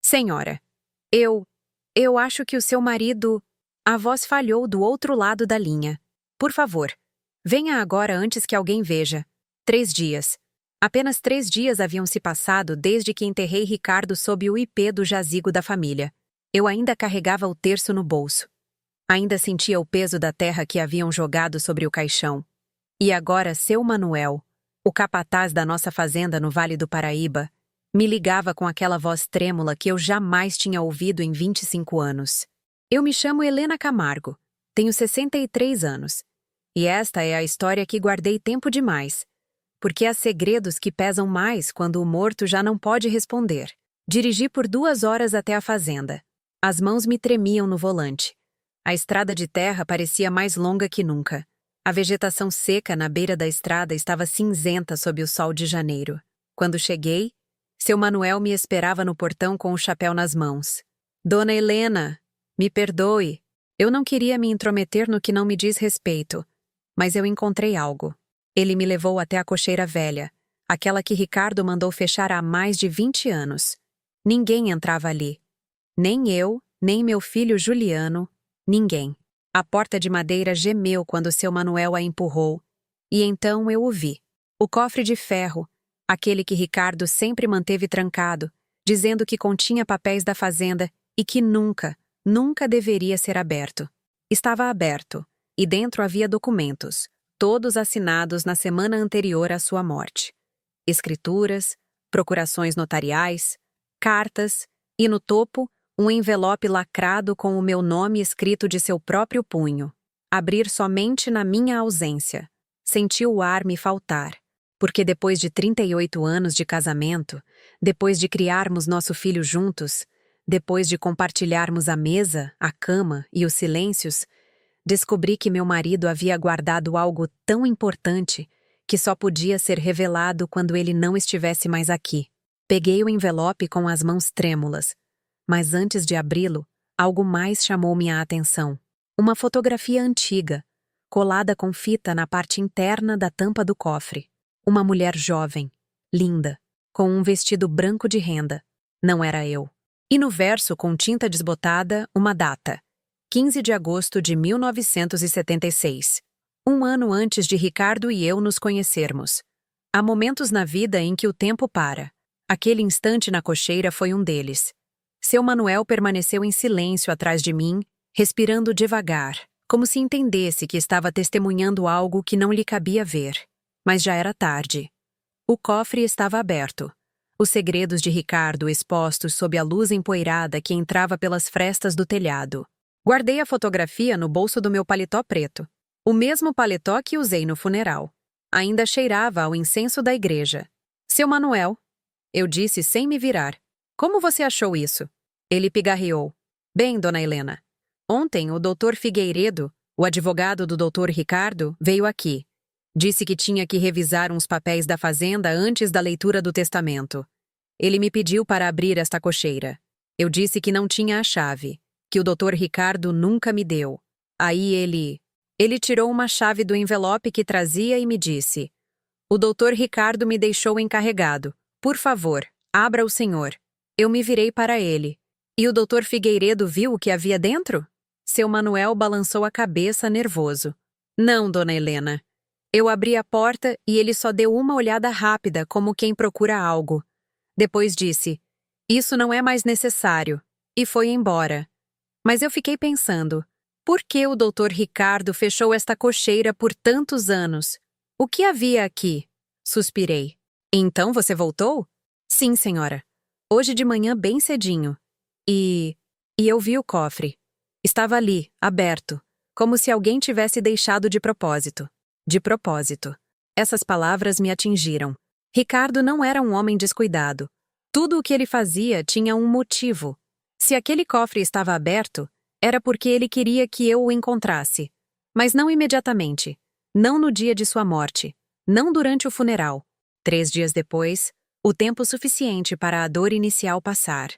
Senhora, eu acho que o seu marido... A voz falhou do outro lado da linha. Por favor, venha agora antes que alguém veja. 3 dias. Apenas 3 dias haviam se passado desde que enterrei Ricardo sob o ipê do jazigo da família. Eu ainda carregava o terço no bolso. Ainda sentia o peso da terra que haviam jogado sobre o caixão. E agora seu Manuel, o capataz da nossa fazenda no Vale do Paraíba, me ligava com aquela voz trêmula que eu jamais tinha ouvido em 25 anos. Eu me chamo Helena Camargo, tenho 63 anos. E esta é a história que guardei tempo demais. Porque há segredos que pesam mais quando o morto já não pode responder. Dirigi por 2 horas até a fazenda. As mãos me tremiam no volante. A estrada de terra parecia mais longa que nunca. A vegetação seca na beira da estrada estava cinzenta sob o sol de janeiro. Quando cheguei, seu Manuel me esperava no portão com o chapéu nas mãos. Dona Helena, me perdoe. Eu não queria me intrometer no que não me diz respeito, mas eu encontrei algo. Ele me levou até a cocheira velha, aquela que Ricardo mandou fechar há mais de 20 anos. Ninguém entrava ali. Nem eu, nem meu filho Juliano, ninguém. A porta de madeira gemeu quando seu Manuel a empurrou, e então eu o vi. O cofre de ferro, aquele que Ricardo sempre manteve trancado, dizendo que continha papéis da fazenda e que nunca deveria ser aberto. Estava aberto, e dentro havia documentos, todos assinados na semana anterior à sua morte. Escrituras, procurações notariais, cartas, e no topo, um envelope lacrado com o meu nome escrito de seu próprio punho. Abrir somente na minha ausência. Senti o ar me faltar, porque depois de 38 anos de casamento, depois de criarmos nosso filho juntos, depois de compartilharmos a mesa, a cama e os silêncios, descobri que meu marido havia guardado algo tão importante que só podia ser revelado quando ele não estivesse mais aqui. Peguei o envelope com as mãos trêmulas, mas antes de abri-lo, algo mais chamou minha atenção. Uma fotografia antiga, colada com fita na parte interna da tampa do cofre. Uma mulher jovem, linda, com um vestido branco de renda. Não era eu. E no verso, com tinta desbotada, uma data. 15 de agosto de 1976. 1 ano antes de Ricardo e eu nos conhecermos. Há momentos na vida em que o tempo para. Aquele instante na cocheira foi um deles. Seu Manuel permaneceu em silêncio atrás de mim, respirando devagar, como se entendesse que estava testemunhando algo que não lhe cabia ver. Mas já era tarde. O cofre estava aberto. Os segredos de Ricardo expostos sob a luz empoeirada que entrava pelas frestas do telhado. Guardei a fotografia no bolso do meu paletó preto. O mesmo paletó que usei no funeral. Ainda cheirava ao incenso da igreja. Seu Manuel, eu disse sem me virar. Como você achou isso? Ele pigarreou. Bem, dona Helena. Ontem o Dr. Figueiredo, o advogado do Dr. Ricardo, veio aqui. Disse que tinha que revisar uns papéis da fazenda antes da leitura do testamento. Ele me pediu para abrir esta cocheira. Eu disse que não tinha a chave, que o Dr. Ricardo nunca me deu. Aí ele tirou uma chave do envelope que trazia e me disse: o Dr. Ricardo me deixou encarregado. Por favor, abra o senhor. Eu me virei para ele. E o Dr. Figueiredo viu o que havia dentro? Seu Manuel balançou a cabeça nervoso. Não, dona Helena. Eu abri a porta e ele só deu uma olhada rápida, como quem procura algo. Depois disse: isso não é mais necessário. E foi embora. Mas eu fiquei pensando, por que o Dr. Ricardo fechou esta cocheira por tantos anos? O que havia aqui? Suspirei. Então você voltou? Sim, senhora. Hoje de manhã bem cedinho. E eu vi o cofre. Estava ali, aberto, como se alguém tivesse deixado de propósito. De propósito. Essas palavras me atingiram. Ricardo não era um homem descuidado. Tudo o que ele fazia tinha um motivo. Se aquele cofre estava aberto, era porque ele queria que eu o encontrasse. Mas não imediatamente. Não no dia de sua morte. Não durante o funeral. 3 dias depois, o tempo suficiente para a dor inicial passar.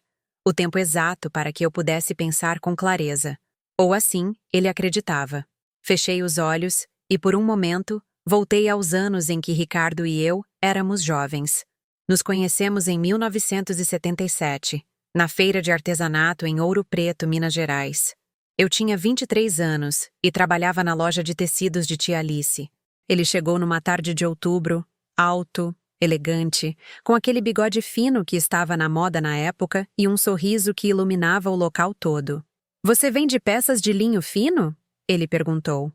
O tempo exato para que eu pudesse pensar com clareza. Ou assim, ele acreditava. Fechei os olhos e, por um momento, voltei aos anos em que Ricardo e eu éramos jovens. Nos conhecemos em 1977, na feira de artesanato em Ouro Preto, Minas Gerais. Eu tinha 23 anos e trabalhava na loja de tecidos de tia Alice. Ele chegou numa tarde de outubro, alto, elegante, com aquele bigode fino que estava na moda na época e um sorriso que iluminava o local todo. "Você vende peças de linho fino?" ele perguntou.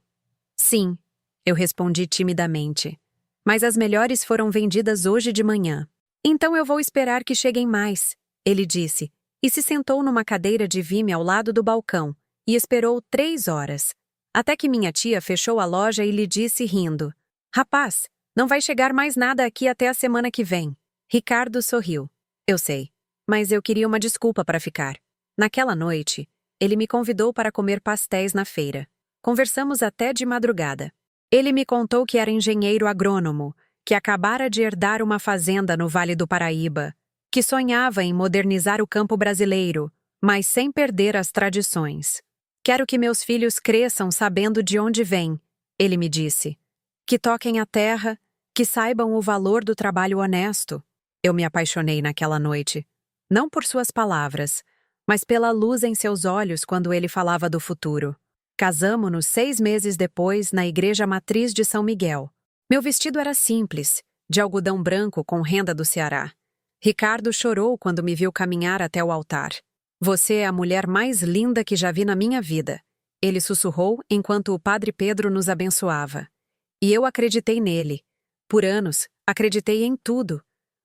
"Sim", eu respondi timidamente. "Mas as melhores foram vendidas hoje de manhã." "Então eu vou esperar que cheguem mais", ele disse, e se sentou numa cadeira de vime ao lado do balcão, e esperou 3 horas. Até que minha tia fechou a loja e lhe disse rindo: "Rapaz, não vai chegar mais nada aqui até a semana que vem." Ricardo sorriu. "Eu sei, mas eu queria uma desculpa para ficar." Naquela noite, ele me convidou para comer pastéis na feira. Conversamos até de madrugada. Ele me contou que era engenheiro agrônomo, que acabara de herdar uma fazenda no Vale do Paraíba, que sonhava em modernizar o campo brasileiro, mas sem perder as tradições. "Quero que meus filhos cresçam sabendo de onde vêm", ele me disse. "Que toquem a terra, que saibam o valor do trabalho honesto." Eu me apaixonei naquela noite, não por suas palavras, mas pela luz em seus olhos quando ele falava do futuro. Casamo-nos 6 meses depois na Igreja Matriz de São Miguel. Meu vestido era simples, de algodão branco com renda do Ceará. Ricardo chorou quando me viu caminhar até o altar. "Você é a mulher mais linda que já vi na minha vida", ele sussurrou enquanto o Padre Pedro nos abençoava. E eu acreditei nele. Por anos, acreditei em tudo.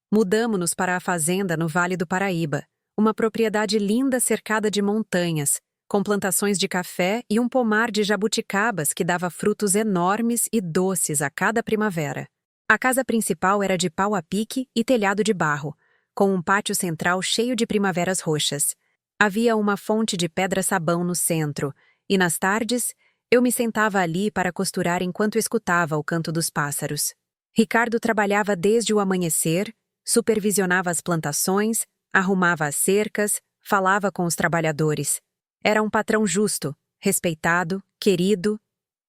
Mudamo-nos para a fazenda no Vale do Paraíba, uma propriedade linda cercada de montanhas, com plantações de café e um pomar de jabuticabas que dava frutos enormes e doces a cada primavera. A casa principal era de pau a pique e telhado de barro, com um pátio central cheio de primaveras roxas. Havia uma fonte de pedra-sabão no centro, e nas tardes, eu me sentava ali para costurar enquanto escutava o canto dos pássaros. Ricardo trabalhava desde o amanhecer, supervisionava as plantações, arrumava as cercas, falava com os trabalhadores. Era um patrão justo, respeitado, querido,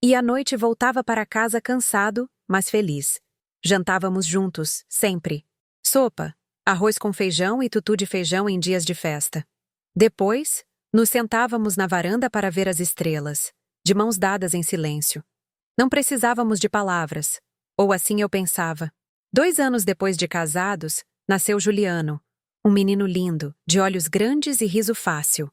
e à noite voltava para casa cansado, mas feliz. Jantávamos juntos, sempre. Sopa, arroz com feijão e tutu de feijão em dias de festa. Depois, nos sentávamos na varanda para ver as estrelas, de mãos dadas em silêncio. Não precisávamos de palavras, ou assim eu pensava. 2 anos depois de casados, nasceu Juliano, um menino lindo, de olhos grandes e riso fácil.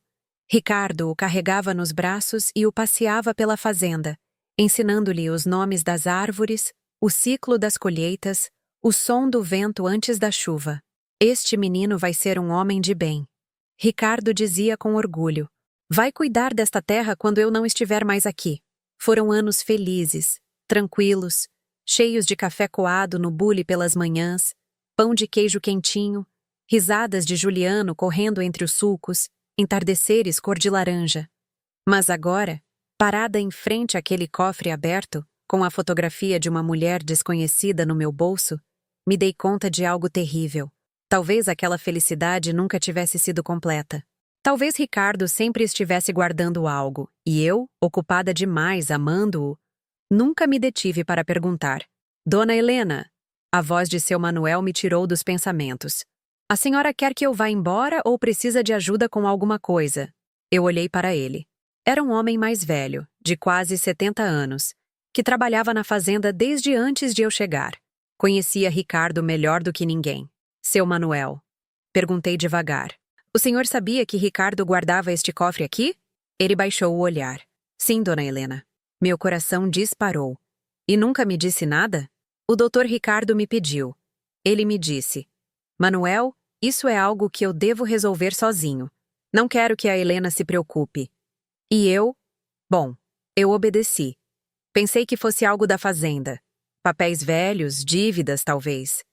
Ricardo o carregava nos braços e o passeava pela fazenda, ensinando-lhe os nomes das árvores, o ciclo das colheitas, o som do vento antes da chuva. "Este menino vai ser um homem de bem", Ricardo dizia com orgulho. "Vai cuidar desta terra quando eu não estiver mais aqui." Foram anos felizes, tranquilos, cheios de café coado no bule pelas manhãs, pão de queijo quentinho, risadas de Juliano correndo entre os sulcos, entardeceres cor de laranja. Mas agora, parada em frente àquele cofre aberto, com a fotografia de uma mulher desconhecida no meu bolso, me dei conta de algo terrível. Talvez aquela felicidade nunca tivesse sido completa. Talvez Ricardo sempre estivesse guardando algo, e eu, ocupada demais amando-o, nunca me detive para perguntar. "Dona Helena", a voz de seu Manuel me tirou dos pensamentos. "A senhora quer que eu vá embora ou precisa de ajuda com alguma coisa?" Eu olhei para ele. Era um homem mais velho, de quase 70 anos, que trabalhava na fazenda desde antes de eu chegar. Conhecia Ricardo melhor do que ninguém. "Seu Manuel", perguntei devagar. "O senhor sabia que Ricardo guardava este cofre aqui?" Ele baixou o olhar. "Sim, dona Helena." Meu coração disparou. "E nunca me disse nada?" "O doutor Ricardo me pediu." Ele me disse: "Manuel, isso é algo que eu devo resolver sozinho. Não quero que a Helena se preocupe." E eu? Bom, eu obedeci. Pensei que fosse algo da fazenda. Papéis velhos, dívidas, talvez.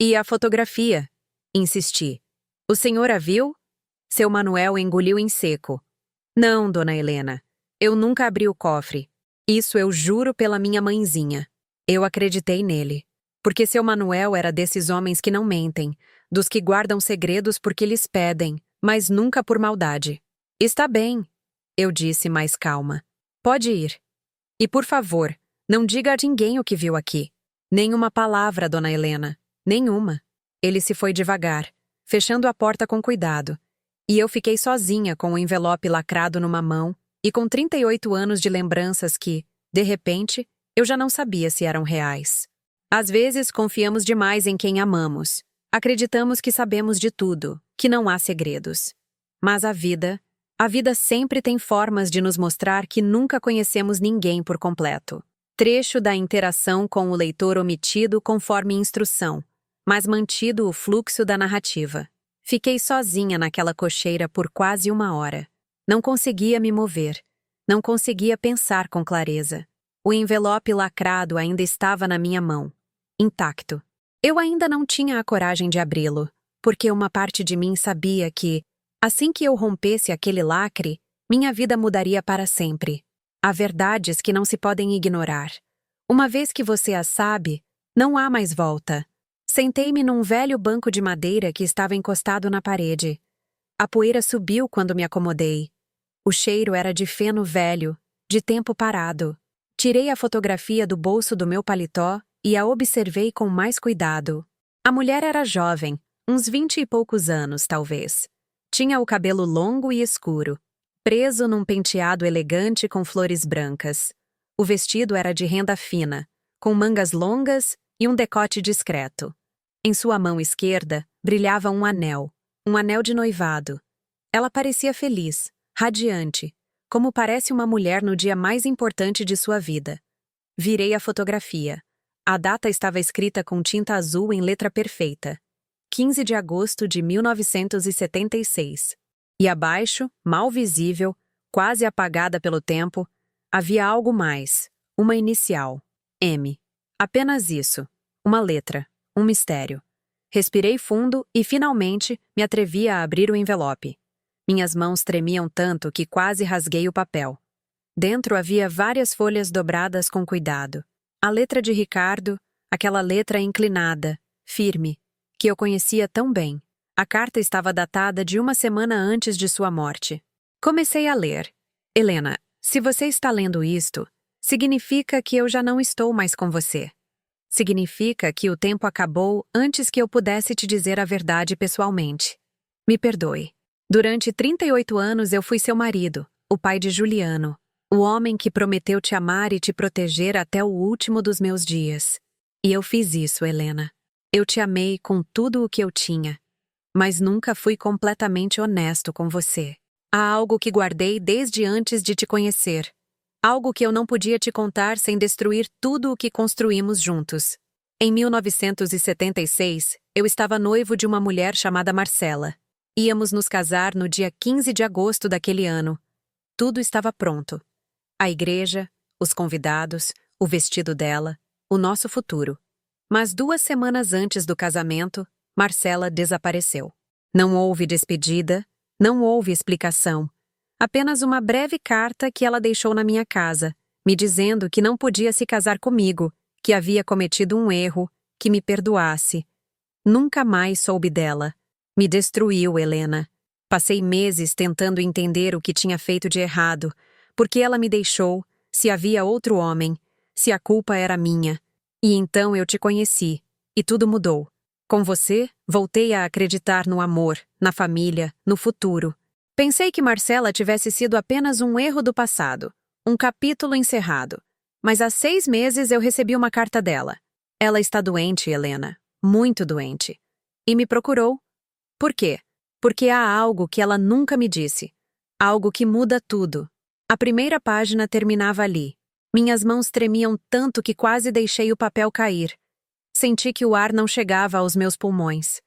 "E a fotografia?" Insisti. "O senhor a viu?" Seu Manuel engoliu em seco. "Não, dona Helena. Eu nunca abri o cofre. Isso eu juro pela minha mãezinha." Eu acreditei nele. Porque seu Manuel era desses homens que não mentem, dos que guardam segredos porque lhes pedem, mas nunca por maldade. "Está bem", eu disse mais calma. "Pode ir. E por favor, não diga a ninguém o que viu aqui. Nenhuma palavra, dona Helena. Nenhuma." Ele se foi devagar, fechando a porta com cuidado, E eu fiquei sozinha com o envelope lacrado numa mão e com 38 anos de lembranças que, de repente, eu já não sabia se eram reais. Às vezes, confiamos demais em quem amamos. Acreditamos que sabemos de tudo, que não há segredos. Mas a vida sempre tem formas de nos mostrar que nunca conhecemos ninguém por completo. Trecho da interação com o leitor omitido conforme instrução, mas mantido o fluxo da narrativa. Fiquei sozinha naquela cocheira por quase 1 hora. Não conseguia me mover. Não conseguia pensar com clareza. O envelope lacrado ainda estava na minha mão, intacto. Eu ainda não tinha a coragem de abri-lo, porque uma parte de mim sabia que, assim que eu rompesse aquele lacre, minha vida mudaria para sempre. Há verdades que não se podem ignorar. Uma vez que você as sabe, não há mais volta. Sentei-me num velho banco de madeira que estava encostado na parede. A poeira subiu quando me acomodei. O cheiro era de feno velho, de tempo parado. Tirei a fotografia do bolso do meu paletó e a observei com mais cuidado. A mulher era jovem, uns 20 e poucos anos, talvez. Tinha o cabelo longo e escuro, preso num penteado elegante com flores brancas. O vestido era de renda fina, com mangas longas e um decote discreto. Em sua mão esquerda brilhava um anel de noivado. Ela parecia feliz, radiante, como parece uma mulher no dia mais importante de sua vida. Virei a fotografia. A data estava escrita com tinta azul em letra perfeita. 15 de agosto de 1976. E abaixo, mal visível, quase apagada pelo tempo, havia algo mais, uma inicial. M. Apenas isso. Uma letra. Um mistério. Respirei fundo e, finalmente, me atrevi a abrir o envelope. Minhas mãos tremiam tanto que quase rasguei o papel. Dentro havia várias folhas dobradas com cuidado. A letra de Ricardo, aquela letra inclinada, firme, que eu conhecia tão bem. A carta estava datada de 1 semana antes de sua morte. Comecei a ler. Helena, se você está lendo isto, significa que eu já não estou mais com você. Significa que o tempo acabou antes que eu pudesse te dizer a verdade pessoalmente. Me perdoe. Durante 38 anos eu fui seu marido, o pai de Juliano, o homem que prometeu te amar e te proteger até o último dos meus dias. E eu fiz isso, Helena. Eu te amei com tudo o que eu tinha, mas nunca fui completamente honesto com você. Há algo que guardei desde antes de te conhecer. Algo que eu não podia te contar sem destruir tudo o que construímos juntos. Em 1976, eu estava noivo de uma mulher chamada Marcela. Íamos nos casar no dia 15 de agosto daquele ano. Tudo estava pronto. A igreja, os convidados, o vestido dela, o nosso futuro. Mas 2 semanas antes do casamento, Marcela desapareceu. Não houve despedida, não houve explicação. Apenas uma breve carta que ela deixou na minha casa, me dizendo que não podia se casar comigo, que havia cometido um erro, que me perdoasse. Nunca mais soube dela. Me destruiu, Helena. Passei meses tentando entender o que tinha feito de errado, porque ela me deixou, se havia outro homem, se a culpa era minha. E então eu te conheci, e tudo mudou. Com você, voltei a acreditar no amor, na família, no futuro. Pensei que Marcela tivesse sido apenas um erro do passado, um capítulo encerrado. Mas há 6 meses eu recebi uma carta dela. Ela está doente, Helena, muito doente. E me procurou. Por quê? Porque há algo que ela nunca me disse. Algo que muda tudo. A primeira página terminava ali. Minhas mãos tremiam tanto que quase deixei o papel cair. Senti que o ar não chegava aos meus pulmões.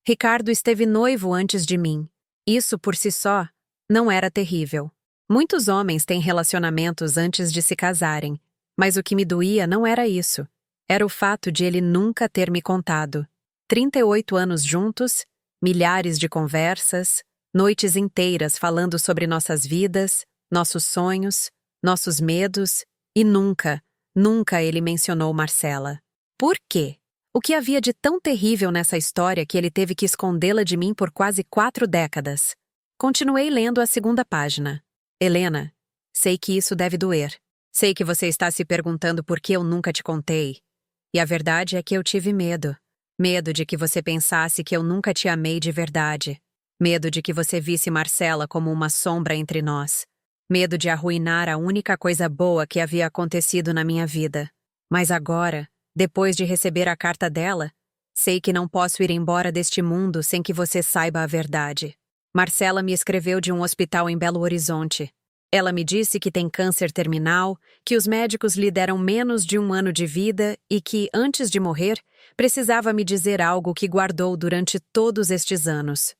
Ricardo esteve noivo antes de mim. Isso, por si só, não era terrível. Muitos homens têm relacionamentos antes de se casarem, mas o que me doía não era isso. Era o fato de ele nunca ter me contado. 38 anos juntos, milhares de conversas, noites inteiras falando sobre nossas vidas, nossos sonhos, nossos medos, e nunca, nunca ele mencionou Marcela. Por quê? O que havia de tão terrível nessa história que ele teve que escondê-la de mim por quase 4 décadas? Continuei lendo a 2ª página. Helena, sei que isso deve doer. Sei que você está se perguntando por que eu nunca te contei. E a verdade é que eu tive medo. Medo de que você pensasse que eu nunca te amei de verdade. Medo de que você visse Marcela como uma sombra entre nós. Medo de arruinar a única coisa boa que havia acontecido na minha vida. Mas agora, depois de receber a carta dela, sei que não posso ir embora deste mundo sem que você saiba a verdade. Marcela me escreveu de um hospital em Belo Horizonte. Ela me disse que tem câncer terminal, que os médicos lhe deram menos de 1 ano de vida e que, antes de morrer, precisava me dizer algo que guardou durante todos estes anos.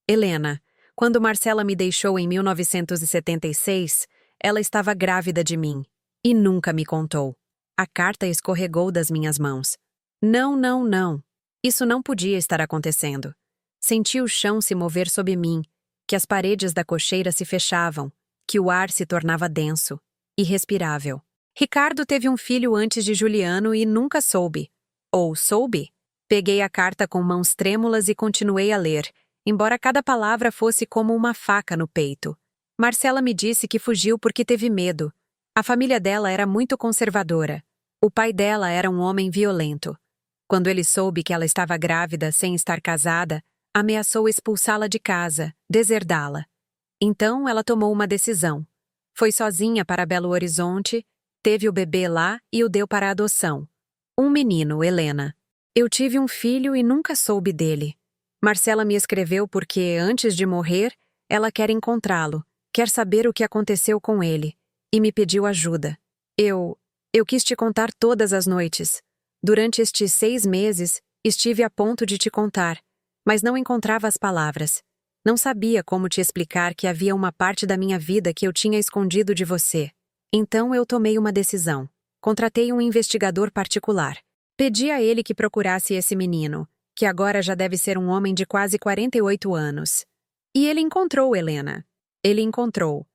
Helena, quando Marcela me deixou em 1976, ela estava grávida de mim e nunca me contou. A carta escorregou das minhas mãos. Não, não, não. Isso não podia estar acontecendo. Senti o chão se mover sob mim, que as paredes da cocheira se fechavam, que o ar se tornava denso, irrespirável. Ricardo teve um filho antes de Juliano e nunca soube. Ou soube? Peguei a carta com mãos trêmulas e continuei a ler, embora cada palavra fosse como uma faca no peito. Marcela me disse que fugiu porque teve medo. A família dela era muito conservadora. O pai dela era um homem violento. Quando ele soube que ela estava grávida sem estar casada, ameaçou expulsá-la de casa, deserdá-la. Então ela tomou uma decisão. Foi sozinha para Belo Horizonte, teve o bebê lá e o deu para adoção. Um menino, Helena. Eu tive um filho e nunca soube dele. Marcela me escreveu porque, antes de morrer, ela quer encontrá-lo, quer saber o que aconteceu com ele, e me pediu ajuda. Eu quis te contar todas as noites. Durante estes 6 meses, estive a ponto de te contar, mas não encontrava as palavras. Não sabia como te explicar que havia uma parte da minha vida que eu tinha escondido de você. Então eu tomei uma decisão. Contratei um investigador particular. Pedi a ele que procurasse esse menino, que agora já deve ser um homem de quase 48 anos. E ele encontrou Helena. Ele encontrou.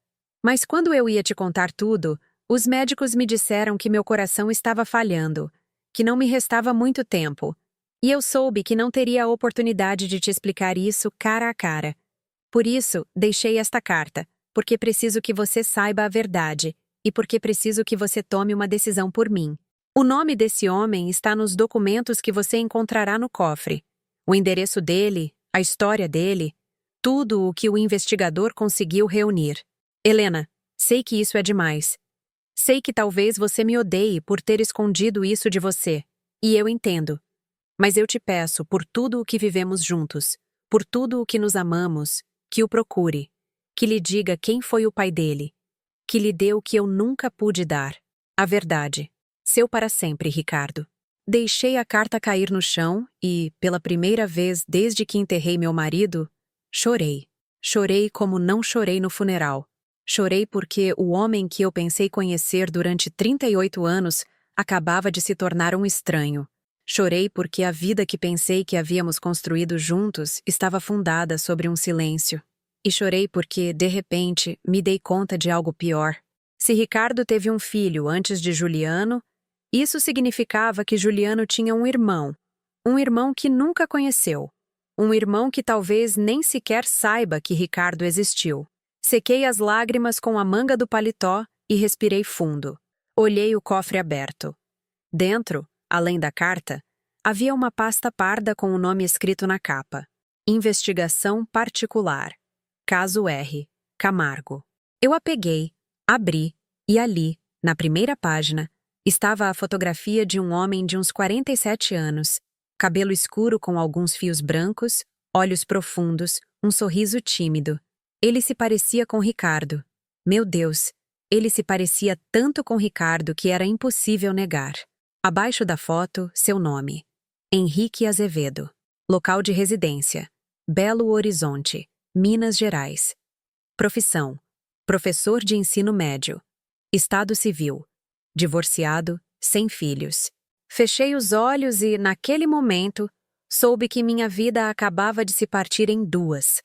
Mas quando eu ia te contar tudo, os médicos me disseram que meu coração estava falhando, que não me restava muito tempo. E eu soube que não teria a oportunidade de te explicar isso cara a cara. Por isso, deixei esta carta, porque preciso que você saiba a verdade e porque preciso que você tome uma decisão por mim. O nome desse homem está nos documentos que você encontrará no cofre. O endereço dele, a história dele, tudo o que o investigador conseguiu reunir. Helena, sei que isso é demais. Sei que talvez você me odeie por ter escondido isso de você, e eu entendo. Mas eu te peço, por tudo o que vivemos juntos, por tudo o que nos amamos, que o procure, que lhe diga quem foi o pai dele, que lhe dê o que eu nunca pude dar, a verdade. Seu para sempre, Ricardo. Deixei a carta cair no chão e, pela primeira vez desde que enterrei meu marido, chorei. Chorei como não chorei no funeral. Chorei porque o homem que eu pensei conhecer durante 38 anos acabava de se tornar um estranho. Chorei porque a vida que pensei que havíamos construído juntos estava fundada sobre um silêncio. E chorei porque, de repente, me dei conta de algo pior. Se Ricardo teve um filho antes de Juliano, isso significava que Juliano tinha um irmão que nunca conheceu, um irmão que talvez nem sequer saiba que Ricardo existiu. Sequei as lágrimas com a manga do paletó e respirei fundo. Olhei o cofre aberto. Dentro, além da carta, havia uma pasta parda com o nome escrito na capa. Investigação particular. Caso R. Camargo. Eu a peguei, abri, e ali, na primeira página, estava a fotografia de um homem de uns 47 anos, cabelo escuro com alguns fios brancos, olhos profundos, um sorriso tímido. Ele se parecia com Ricardo. Meu Deus, ele se parecia tanto com Ricardo que era impossível negar. Abaixo da foto, seu nome. Henrique Azevedo. Local de residência. Belo Horizonte, Minas Gerais. Profissão. Professor de ensino médio. Estado civil. Divorciado, sem filhos. Fechei os olhos e, naquele momento, soube que minha vida acabava de se partir em 2.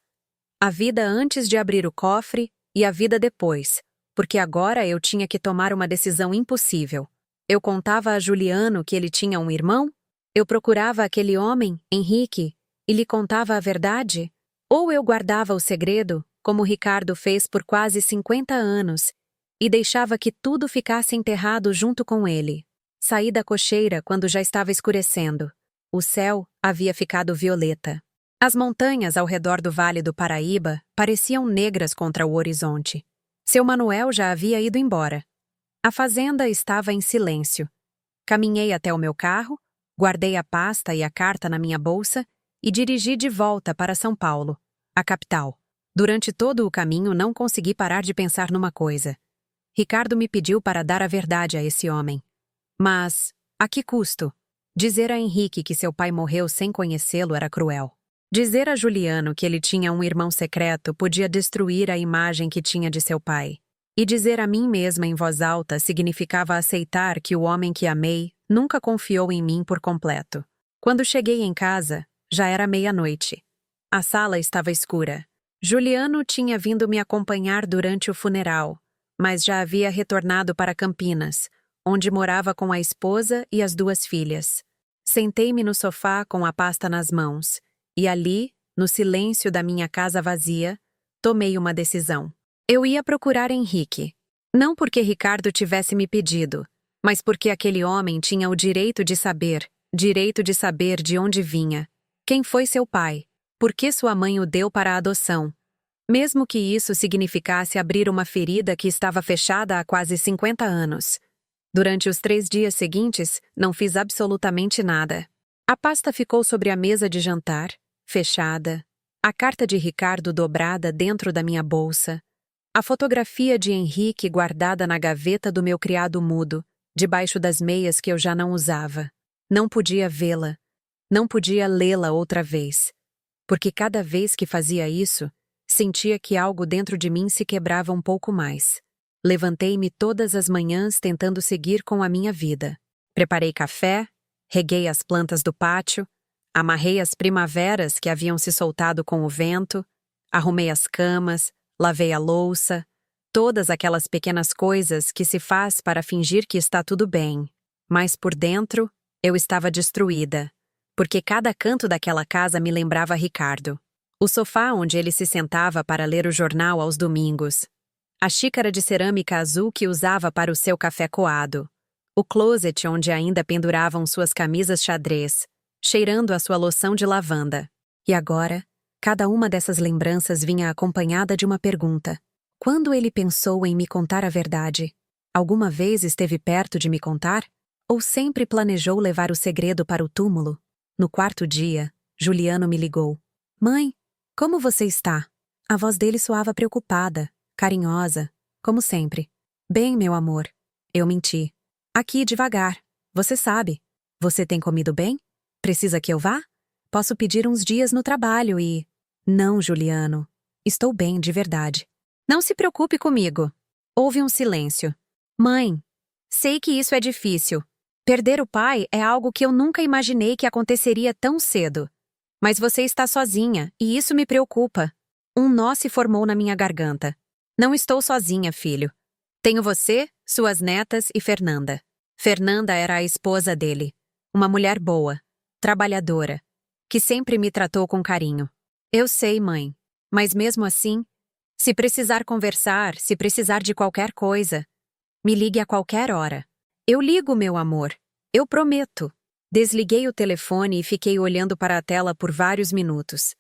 A vida antes de abrir o cofre e a vida depois, porque agora eu tinha que tomar uma decisão impossível. Eu contava a Juliano que ele tinha um irmão? Eu procurava aquele homem, Henrique, e lhe contava a verdade? Ou eu guardava o segredo, como Ricardo fez por quase 50 anos, e deixava que tudo ficasse enterrado junto com ele? Saí da cocheira quando já estava escurecendo. O céu havia ficado violeta. As montanhas ao redor do Vale do Paraíba pareciam negras contra o horizonte. Seu Manuel já havia ido embora. A fazenda estava em silêncio. Caminhei até o meu carro, guardei a pasta e a carta na minha bolsa e dirigi de volta para São Paulo, a capital. Durante todo o caminho não consegui parar de pensar numa coisa. Ricardo me pediu para dar a verdade a esse homem. Mas, a que custo? Dizer a Henrique que seu pai morreu sem conhecê-lo era cruel. Dizer a Juliano que ele tinha um irmão secreto podia destruir a imagem que tinha de seu pai. E dizer a mim mesma em voz alta significava aceitar que o homem que amei nunca confiou em mim por completo. Quando cheguei em casa, já era meia-noite. A sala estava escura. Juliano tinha vindo me acompanhar durante o funeral, mas já havia retornado para Campinas, onde morava com a esposa e as 2 filhas. Sentei-me no sofá com a pasta nas mãos, e ali, no silêncio da minha casa vazia, tomei uma decisão. Eu ia procurar Henrique. Não porque Ricardo tivesse me pedido, mas porque aquele homem tinha o direito de saber de onde vinha, quem foi seu pai, por que sua mãe o deu para a adoção. Mesmo que isso significasse abrir uma ferida que estava fechada há quase 50 anos. Durante os 3 dias seguintes, não fiz absolutamente nada. A pasta ficou sobre a mesa de jantar, fechada, a carta de Ricardo dobrada dentro da minha bolsa, a fotografia de Henrique guardada na gaveta do meu criado mudo, debaixo das meias que eu já não usava. Não podia vê-la, não podia lê-la outra vez, porque cada vez que fazia isso, sentia que algo dentro de mim se quebrava um pouco mais. Levantei-me todas as manhãs tentando seguir com a minha vida. Preparei café, reguei as plantas do pátio, amarrei as primaveras que haviam se soltado com o vento, arrumei as camas, lavei a louça, todas aquelas pequenas coisas que se faz para fingir que está tudo bem. Mas por dentro, eu estava destruída, porque cada canto daquela casa me lembrava Ricardo. O sofá onde ele se sentava para ler o jornal aos domingos, a xícara de cerâmica azul que usava para o seu café coado, o closet onde ainda penduravam suas camisas xadrez, cheirando a sua loção de lavanda. E agora, cada uma dessas lembranças vinha acompanhada de uma pergunta. Quando ele pensou em me contar a verdade? Alguma vez esteve perto de me contar? Ou sempre planejou levar o segredo para o túmulo? No 4º dia, Juliano me ligou. Mãe, como você está? A voz dele soava preocupada, carinhosa, como sempre. Bem, meu amor. Eu menti. Aqui, devagar. Você sabe. Você tem comido bem? Precisa que eu vá? Posso pedir uns dias no trabalho e... Não, Juliano. Estou bem, de verdade. Não se preocupe comigo. Houve um silêncio. Mãe, sei que isso é difícil. Perder o pai é algo que eu nunca imaginei que aconteceria tão cedo. Mas você está sozinha, e isso me preocupa. Um nó se formou na minha garganta. Não estou sozinha, filho. Tenho você, suas netas e Fernanda. Fernanda era a esposa dele. Uma mulher boa, trabalhadora, que sempre me tratou com carinho. Eu sei, mãe. Mas mesmo assim, se precisar conversar, se precisar de qualquer coisa, me ligue a qualquer hora. Eu ligo, meu amor. Eu prometo. Desliguei o telefone e fiquei olhando para a tela por vários minutos.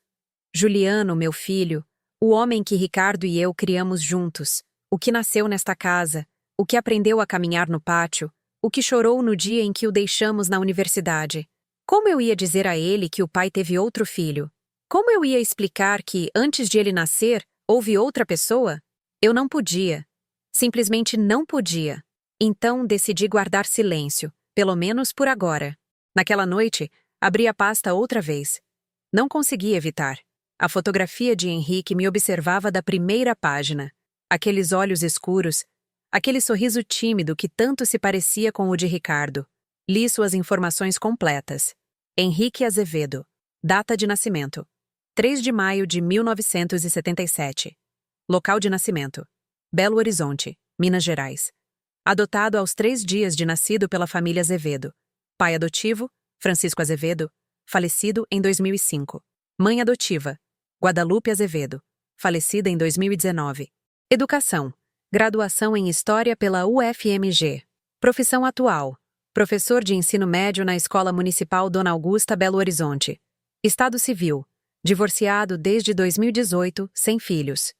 Juliano, meu filho, o homem que Ricardo e eu criamos juntos, o que nasceu nesta casa, o que aprendeu a caminhar no pátio, o que chorou no dia em que o deixamos na universidade. Como eu ia dizer a ele que o pai teve outro filho? Como eu ia explicar que, antes de ele nascer, houve outra pessoa? Eu não podia. Simplesmente não podia. Então decidi guardar silêncio, pelo menos por agora. Naquela noite, abri a pasta outra vez. Não consegui evitar. A fotografia de Henrique me observava da primeira página. Aqueles olhos escuros, aquele sorriso tímido que tanto se parecia com o de Ricardo. Li suas informações completas. Henrique Azevedo. Data de nascimento: 3 de maio de 1977. Local de nascimento: Belo Horizonte, Minas Gerais. Adotado aos 3 dias de nascido pela família Azevedo. Pai adotivo: Francisco Azevedo, falecido em 2005. Mãe adotiva: Guadalupe Azevedo, falecida em 2019. Educação: graduação em História pela UFMG. Profissão atual: professor de ensino médio na Escola Municipal Dona Augusta, Belo Horizonte. Estado civil: Divorciado desde 2018, sem filhos.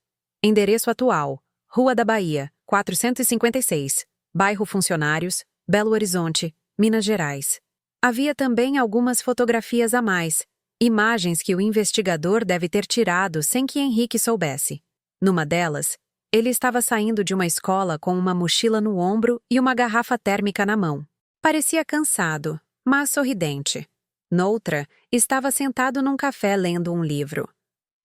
Endereço atual: Rua da Bahia, 456, Bairro Funcionários, Belo Horizonte, Minas Gerais. Havia também algumas fotografias a mais, imagens que o investigador deve ter tirado sem que Henrique soubesse. Numa delas, ele estava saindo de uma escola com uma mochila no ombro e uma garrafa térmica na mão. Parecia cansado, mas sorridente. Noutra, estava sentado num café lendo um livro.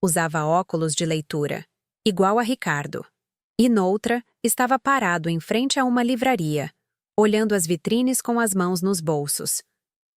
Usava óculos de leitura, igual a Ricardo. E noutra, estava parado em frente a uma livraria, olhando as vitrines com as mãos nos bolsos.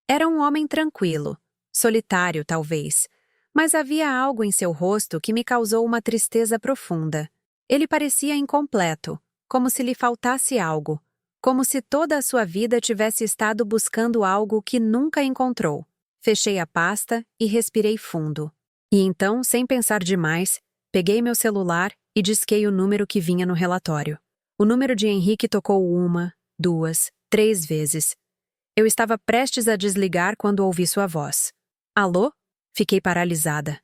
Era um homem tranquilo, solitário talvez, mas havia algo em seu rosto que me causou uma tristeza profunda. Ele parecia incompleto, como se lhe faltasse algo, como se toda a sua vida tivesse estado buscando algo que nunca encontrou. Fechei a pasta e respirei fundo. E então, sem pensar demais, peguei meu celular e disquei o número que vinha no relatório. O número de Henrique tocou 1, 2, 3 vezes. Eu estava prestes a desligar quando ouvi sua voz. Alô? Fiquei paralisada.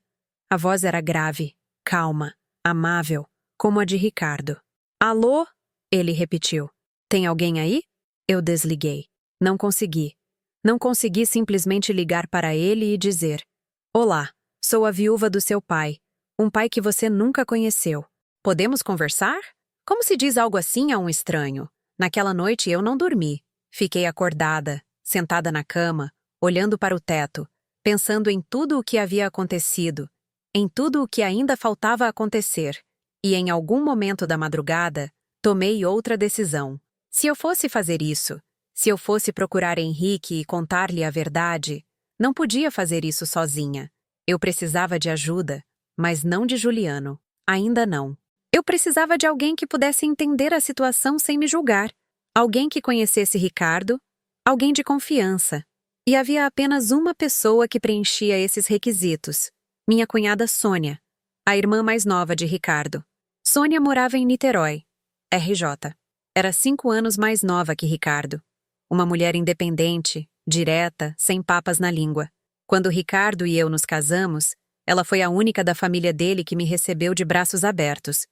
A voz era grave, calma, amável, como a de Ricardo. Alô? Ele repetiu. Tem alguém aí? Eu desliguei. Não consegui. Não consegui simplesmente ligar para ele e dizer: Olá, sou a viúva do seu pai, um pai que você nunca conheceu. Podemos conversar? Como se diz algo assim a um estranho? Naquela noite eu não dormi. Fiquei acordada, sentada na cama, olhando para o teto, pensando em tudo o que havia acontecido, em tudo o que ainda faltava acontecer, e em algum momento da madrugada, tomei outra decisão. Se eu fosse fazer isso, se eu fosse procurar Henrique e contar-lhe a verdade, não podia fazer isso sozinha. Eu precisava de ajuda, mas não de Juliano. Ainda não. Eu precisava de alguém que pudesse entender a situação sem me julgar. Alguém que conhecesse Ricardo, alguém de confiança. E havia apenas uma pessoa que preenchia esses requisitos. Minha cunhada Sônia, a irmã mais nova de Ricardo. Sônia morava em Niterói, RJ. Era 5 anos mais nova que Ricardo. Uma mulher independente, direta, sem papas na língua. Quando Ricardo e eu nos casamos, ela foi a única da família dele que me recebeu de braços abertos.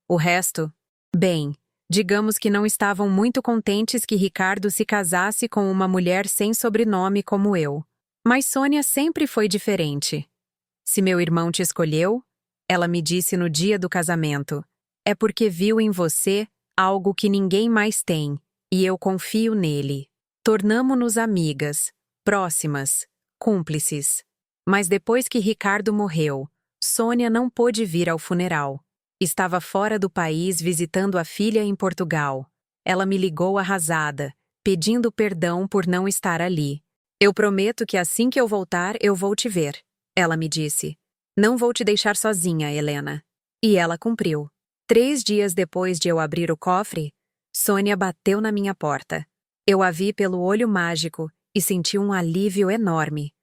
O resto, bem, digamos que não estavam muito contentes que Ricardo se casasse com uma mulher sem sobrenome como eu. Mas Sônia sempre foi diferente. Se meu irmão te escolheu, ela me disse no dia do casamento, é porque viu em você algo que ninguém mais tem. E eu confio nele. Tornamo-nos amigas, próximas, cúmplices. Mas depois que Ricardo morreu, Sônia não pôde vir ao funeral. Estava fora do país visitando a filha em Portugal. Ela me ligou arrasada, pedindo perdão por não estar ali. Eu prometo que assim que eu voltar, eu vou te ver. Ela me disse. Não vou te deixar sozinha, Helena. E ela cumpriu. 3 dias depois de eu abrir o cofre, Sônia bateu na minha porta. Eu a vi pelo olho mágico e senti um alívio enorme.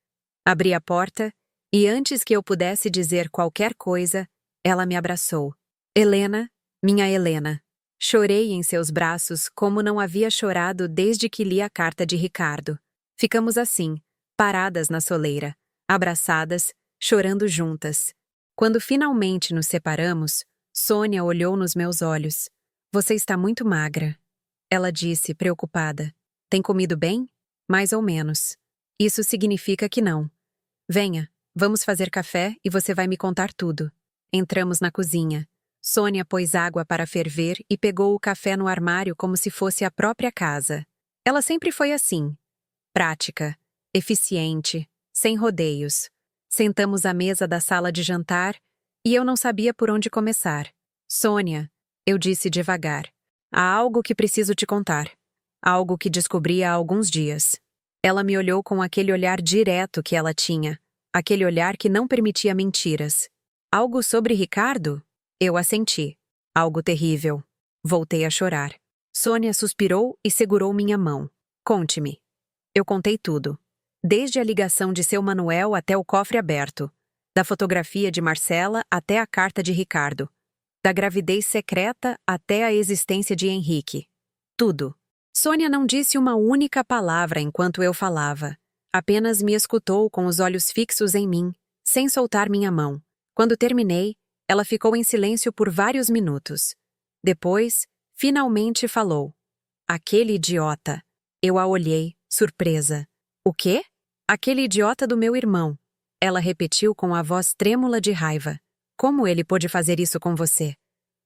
Abri a porta e antes que eu pudesse dizer qualquer coisa, ela me abraçou. Helena, minha Helena. Chorei em seus braços como não havia chorado desde que li a carta de Ricardo. Ficamos assim, paradas na soleira, abraçadas, chorando juntas. Quando finalmente nos separamos, Sônia olhou nos meus olhos. Você está muito magra. Ela disse, preocupada. Tem comido bem? Mais ou menos. Isso significa que não. Venha, vamos fazer café e você vai me contar tudo. Entramos na cozinha. Sônia pôs água para ferver e pegou o café no armário como se fosse a própria casa. Ela sempre foi assim. Prática, eficiente, sem rodeios. Sentamos à mesa da sala de jantar e eu não sabia por onde começar. Sônia, eu disse devagar, há algo que preciso te contar. Algo que descobri há alguns dias. Ela me olhou com aquele olhar direto que ela tinha. Aquele olhar que não permitia mentiras. Algo sobre Ricardo? Eu assenti. Algo terrível. Voltei a chorar. Sônia suspirou e segurou minha mão. Conte-me. Eu contei tudo. Desde a ligação de seu Manuel até o cofre aberto. Da fotografia de Marcela até a carta de Ricardo. Da gravidez secreta até a existência de Henrique. Tudo. Sônia não disse uma única palavra enquanto eu falava. Apenas me escutou com os olhos fixos em mim, sem soltar minha mão. Quando terminei, ela ficou em silêncio por vários minutos. Depois, finalmente falou. Aquele idiota. Eu a olhei, surpresa. O quê? Aquele idiota do meu irmão. Ela repetiu com a voz trêmula de raiva. Como ele pôde fazer isso com você?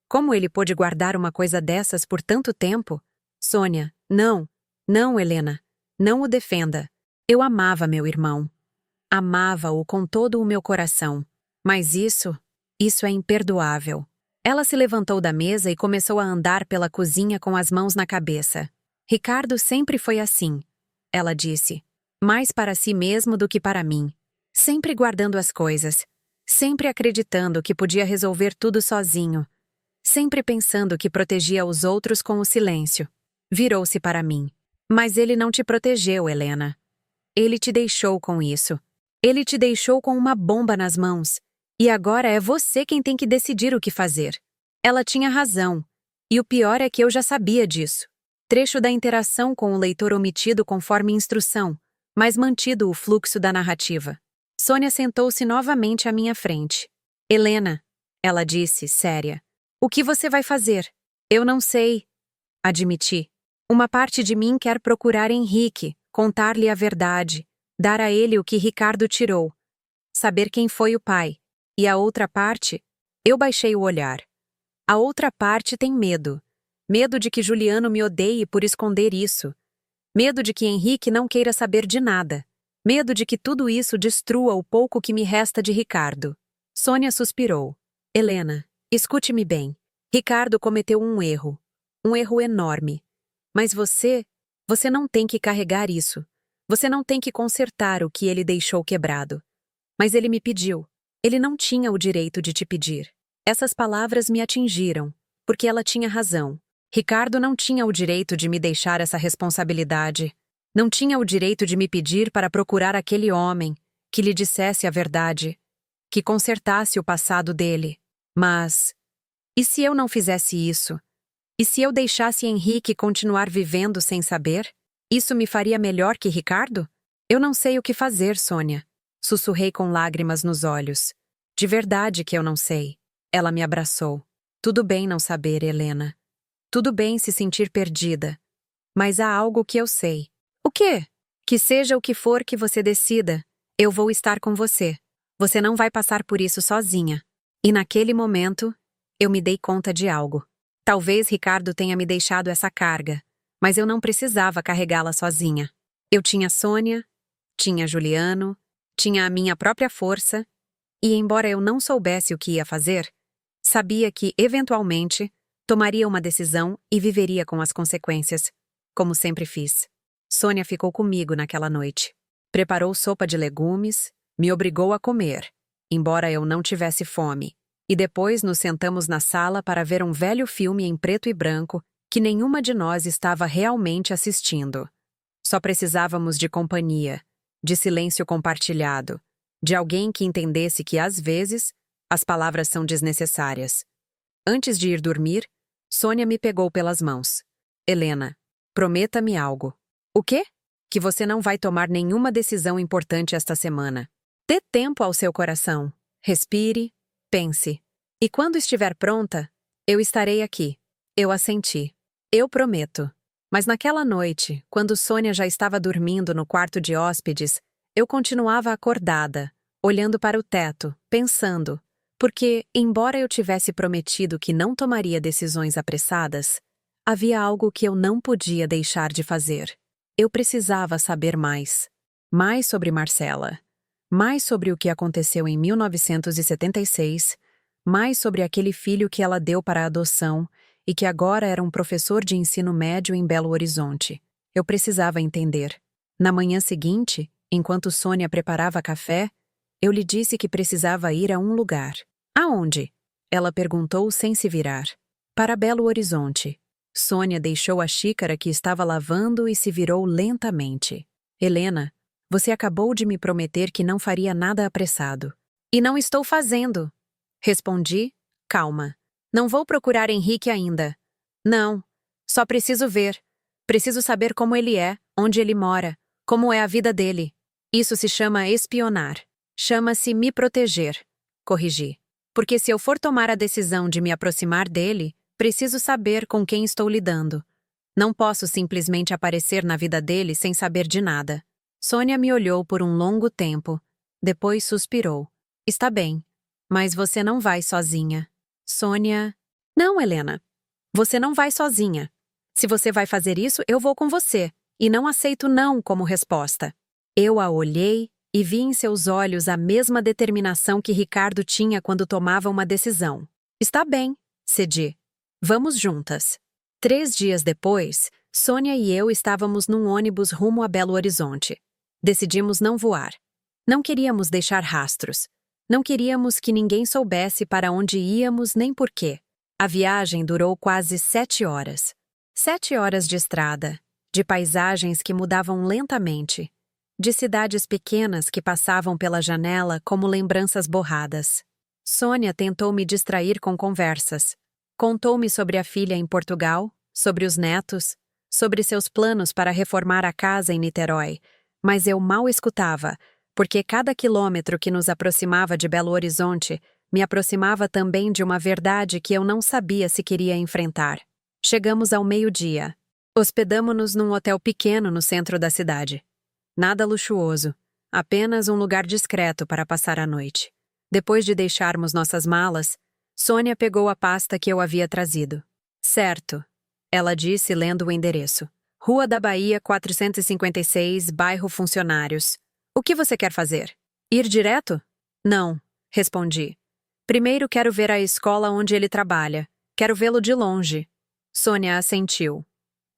Como ele pôde guardar uma coisa dessas por tanto tempo? Sônia, não. Não, Helena. Não o defenda. Eu amava meu irmão. Amava-o com todo o meu coração. Mas isso é imperdoável. Ela se levantou da mesa e começou a andar pela cozinha com as mãos na cabeça. Ricardo sempre foi assim, ela disse. Mais para si mesmo do que para mim. Sempre guardando as coisas. Sempre acreditando que podia resolver tudo sozinho. Sempre pensando que protegia os outros com o silêncio. Virou-se para mim. Mas ele não te protegeu, Helena. Ele te deixou com isso. Ele te deixou com uma bomba nas mãos. E agora é você quem tem que decidir o que fazer. Ela tinha razão. E o pior é que eu já sabia disso. Trecho da interação com o leitor omitido conforme instrução, mas mantido o fluxo da narrativa. Sônia sentou-se novamente à minha frente. Helena, ela disse, séria. O que você vai fazer? Eu não sei. Admiti. Uma parte de mim quer procurar Henrique, contar-lhe a verdade, dar a ele o que Ricardo tirou. Saber quem foi o pai. E a outra parte? Eu baixei o olhar. A outra parte tem medo. Medo de que Juliano me odeie por esconder isso. Medo de que Henrique não queira saber de nada. Medo de que tudo isso destrua o pouco que me resta de Ricardo. Sônia suspirou. Helena, escute-me bem. Ricardo cometeu um erro. Um erro enorme. Mas você não tem que carregar isso. Você não tem que consertar o que ele deixou quebrado. Mas ele me pediu. Ele não tinha o direito de te pedir. Essas palavras me atingiram, porque ela tinha razão. Ricardo não tinha o direito de me deixar essa responsabilidade. Não tinha o direito de me pedir para procurar aquele homem, que lhe dissesse a verdade, que consertasse o passado dele. Mas, e se eu não fizesse isso? E se eu deixasse Henrique continuar vivendo sem saber? Isso me faria melhor que Ricardo? Eu não sei o que fazer, Sônia. Sussurrei com lágrimas nos olhos. De verdade que eu não sei. Ela me abraçou. Tudo bem não saber, Helena. Tudo bem se sentir perdida. Mas há algo que eu sei. O quê? Que seja o que for que você decida, eu vou estar com você. Você não vai passar por isso sozinha. E naquele momento, eu me dei conta de algo. Talvez Ricardo tenha me deixado essa carga, mas eu não precisava carregá-la sozinha. Eu tinha Sônia, tinha Juliano, tinha a minha própria força, e embora eu não soubesse o que ia fazer, sabia que, eventualmente, tomaria uma decisão e viveria com as consequências, como sempre fiz. Sônia ficou comigo naquela noite. Preparou sopa de legumes, me obrigou a comer, embora eu não tivesse fome, e depois nos sentamos na sala para ver um velho filme em preto e branco que nenhuma de nós estava realmente assistindo. Só precisávamos de companhia, de silêncio compartilhado, de alguém que entendesse que, às vezes, as palavras são desnecessárias. Antes de ir dormir, Sônia me pegou pelas mãos. Helena, prometa-me algo. O quê? Que você não vai tomar nenhuma decisão importante esta semana. Dê tempo ao seu coração. Respire, pense. E quando estiver pronta, eu estarei aqui. Eu assenti. Eu prometo. Mas naquela noite, quando Sônia já estava dormindo no quarto de hóspedes, eu continuava acordada, olhando para o teto, pensando, porque, embora eu tivesse prometido que não tomaria decisões apressadas, havia algo que eu não podia deixar de fazer. Eu precisava saber mais. Mais sobre Marcela. Mais sobre o que aconteceu em 1976. Mais sobre aquele filho que ela deu para a adoção e que agora era um professor de ensino médio em Belo Horizonte. Eu precisava entender. Na manhã seguinte, enquanto Sônia preparava café, eu lhe disse que precisava ir a um lugar. Aonde? Ela perguntou sem se virar. Para Belo Horizonte. Sônia deixou a xícara que estava lavando e se virou lentamente. Helena, você acabou de me prometer que não faria nada apressado. E não estou fazendo. Respondi, calma. Não vou procurar Henrique ainda. Não. Só preciso ver. Preciso saber como ele é, onde ele mora, como é a vida dele. Isso se chama espionar. Chama-se me proteger, corrigi. Porque se eu for tomar a decisão de me aproximar dele, preciso saber com quem estou lidando. Não posso simplesmente aparecer na vida dele sem saber de nada. Sônia me olhou por um longo tempo. Depois suspirou. Está bem, mas você não vai sozinha. Sônia... Não, Helena. Você não vai sozinha. Se você vai fazer isso, eu vou com você. E não aceito não como resposta. Eu a olhei e vi em seus olhos a mesma determinação que Ricardo tinha quando tomava uma decisão. Está bem, cedi. Vamos juntas. 3 dias depois, Sônia e eu estávamos num ônibus rumo a Belo Horizonte. Decidimos não voar. Não queríamos deixar rastros. Não queríamos que ninguém soubesse para onde íamos nem por quê. A viagem durou quase 7 horas. 7 horas de estrada, de paisagens que mudavam lentamente, de cidades pequenas que passavam pela janela como lembranças borradas. Sônia tentou me distrair com conversas. Contou-me sobre a filha em Portugal, sobre os netos, sobre seus planos para reformar a casa em Niterói, mas eu mal escutava, porque cada quilômetro que nos aproximava de Belo Horizonte me aproximava também de uma verdade que eu não sabia se queria enfrentar. Chegamos ao meio-dia. Hospedamo-nos num hotel pequeno no centro da cidade. Nada luxuoso, apenas um lugar discreto para passar a noite. Depois de deixarmos nossas malas, Sônia pegou a pasta que eu havia trazido. Certo, ela disse lendo o endereço. Rua da Bahia 456, bairro Funcionários. O que você quer fazer? Ir direto? Não, respondi. Primeiro quero ver a escola onde ele trabalha. Quero vê-lo de longe. Sônia assentiu.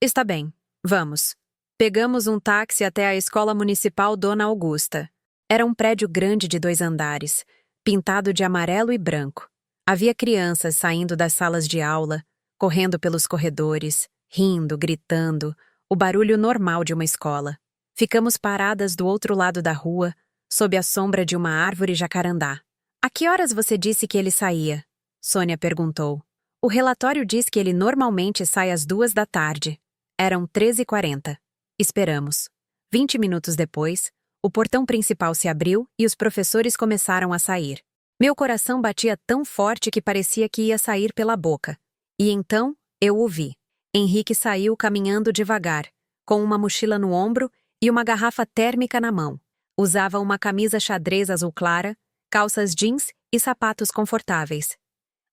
Está bem, vamos. Pegamos um táxi até a Escola Municipal Dona Augusta. Era um prédio grande de 2 andares, pintado de amarelo e branco. Havia crianças saindo das salas de aula, correndo pelos corredores, rindo, gritando, o barulho normal de uma escola. Ficamos paradas do outro lado da rua, sob a sombra de uma árvore jacarandá. A que horas você disse que ele saía? Sônia perguntou. O relatório diz que ele normalmente sai às 2 da tarde. Eram 13h40. Esperamos. 20 minutos depois, o portão principal se abriu e os professores começaram a sair. Meu coração batia tão forte que parecia que ia sair pela boca. E então, eu o vi. Henrique saiu caminhando devagar, com uma mochila no ombro e uma garrafa térmica na mão. Usava uma camisa xadrez azul clara, calças jeans e sapatos confortáveis.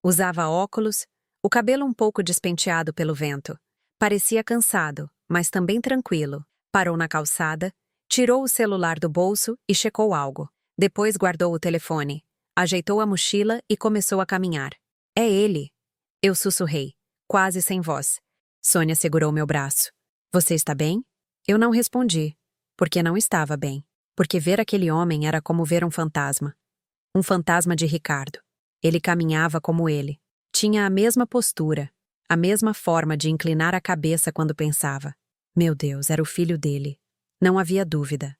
Usava óculos, o cabelo um pouco despenteado pelo vento. Parecia cansado, mas também tranquilo. Parou na calçada, tirou o celular do bolso e checou algo. Depois guardou o telefone, ajeitou a mochila e começou a caminhar. É ele! Eu sussurrei, quase sem voz. Sônia segurou meu braço. Você está bem? Eu não respondi, porque não estava bem. Porque ver aquele homem era como ver um fantasma. Um fantasma de Ricardo. Ele caminhava como ele. Tinha a mesma postura, a mesma forma de inclinar a cabeça quando pensava. Meu Deus, era o filho dele. Não havia dúvida.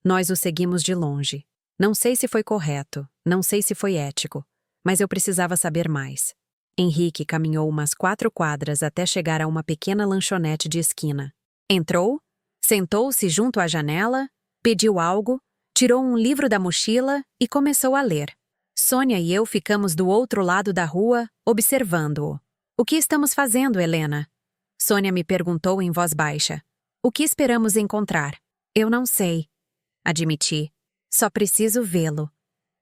Nós o seguimos de longe. Não sei se foi correto, não sei se foi ético, mas eu precisava saber mais. Henrique caminhou umas 4 quadras até chegar a uma pequena lanchonete de esquina. Entrou, sentou-se junto à janela, pediu algo, tirou um livro da mochila e começou a ler. Sônia e eu ficamos do outro lado da rua, observando-o. O que estamos fazendo, Helena? Sônia me perguntou em voz baixa. O que esperamos encontrar? Eu não sei, admiti. Só preciso vê-lo.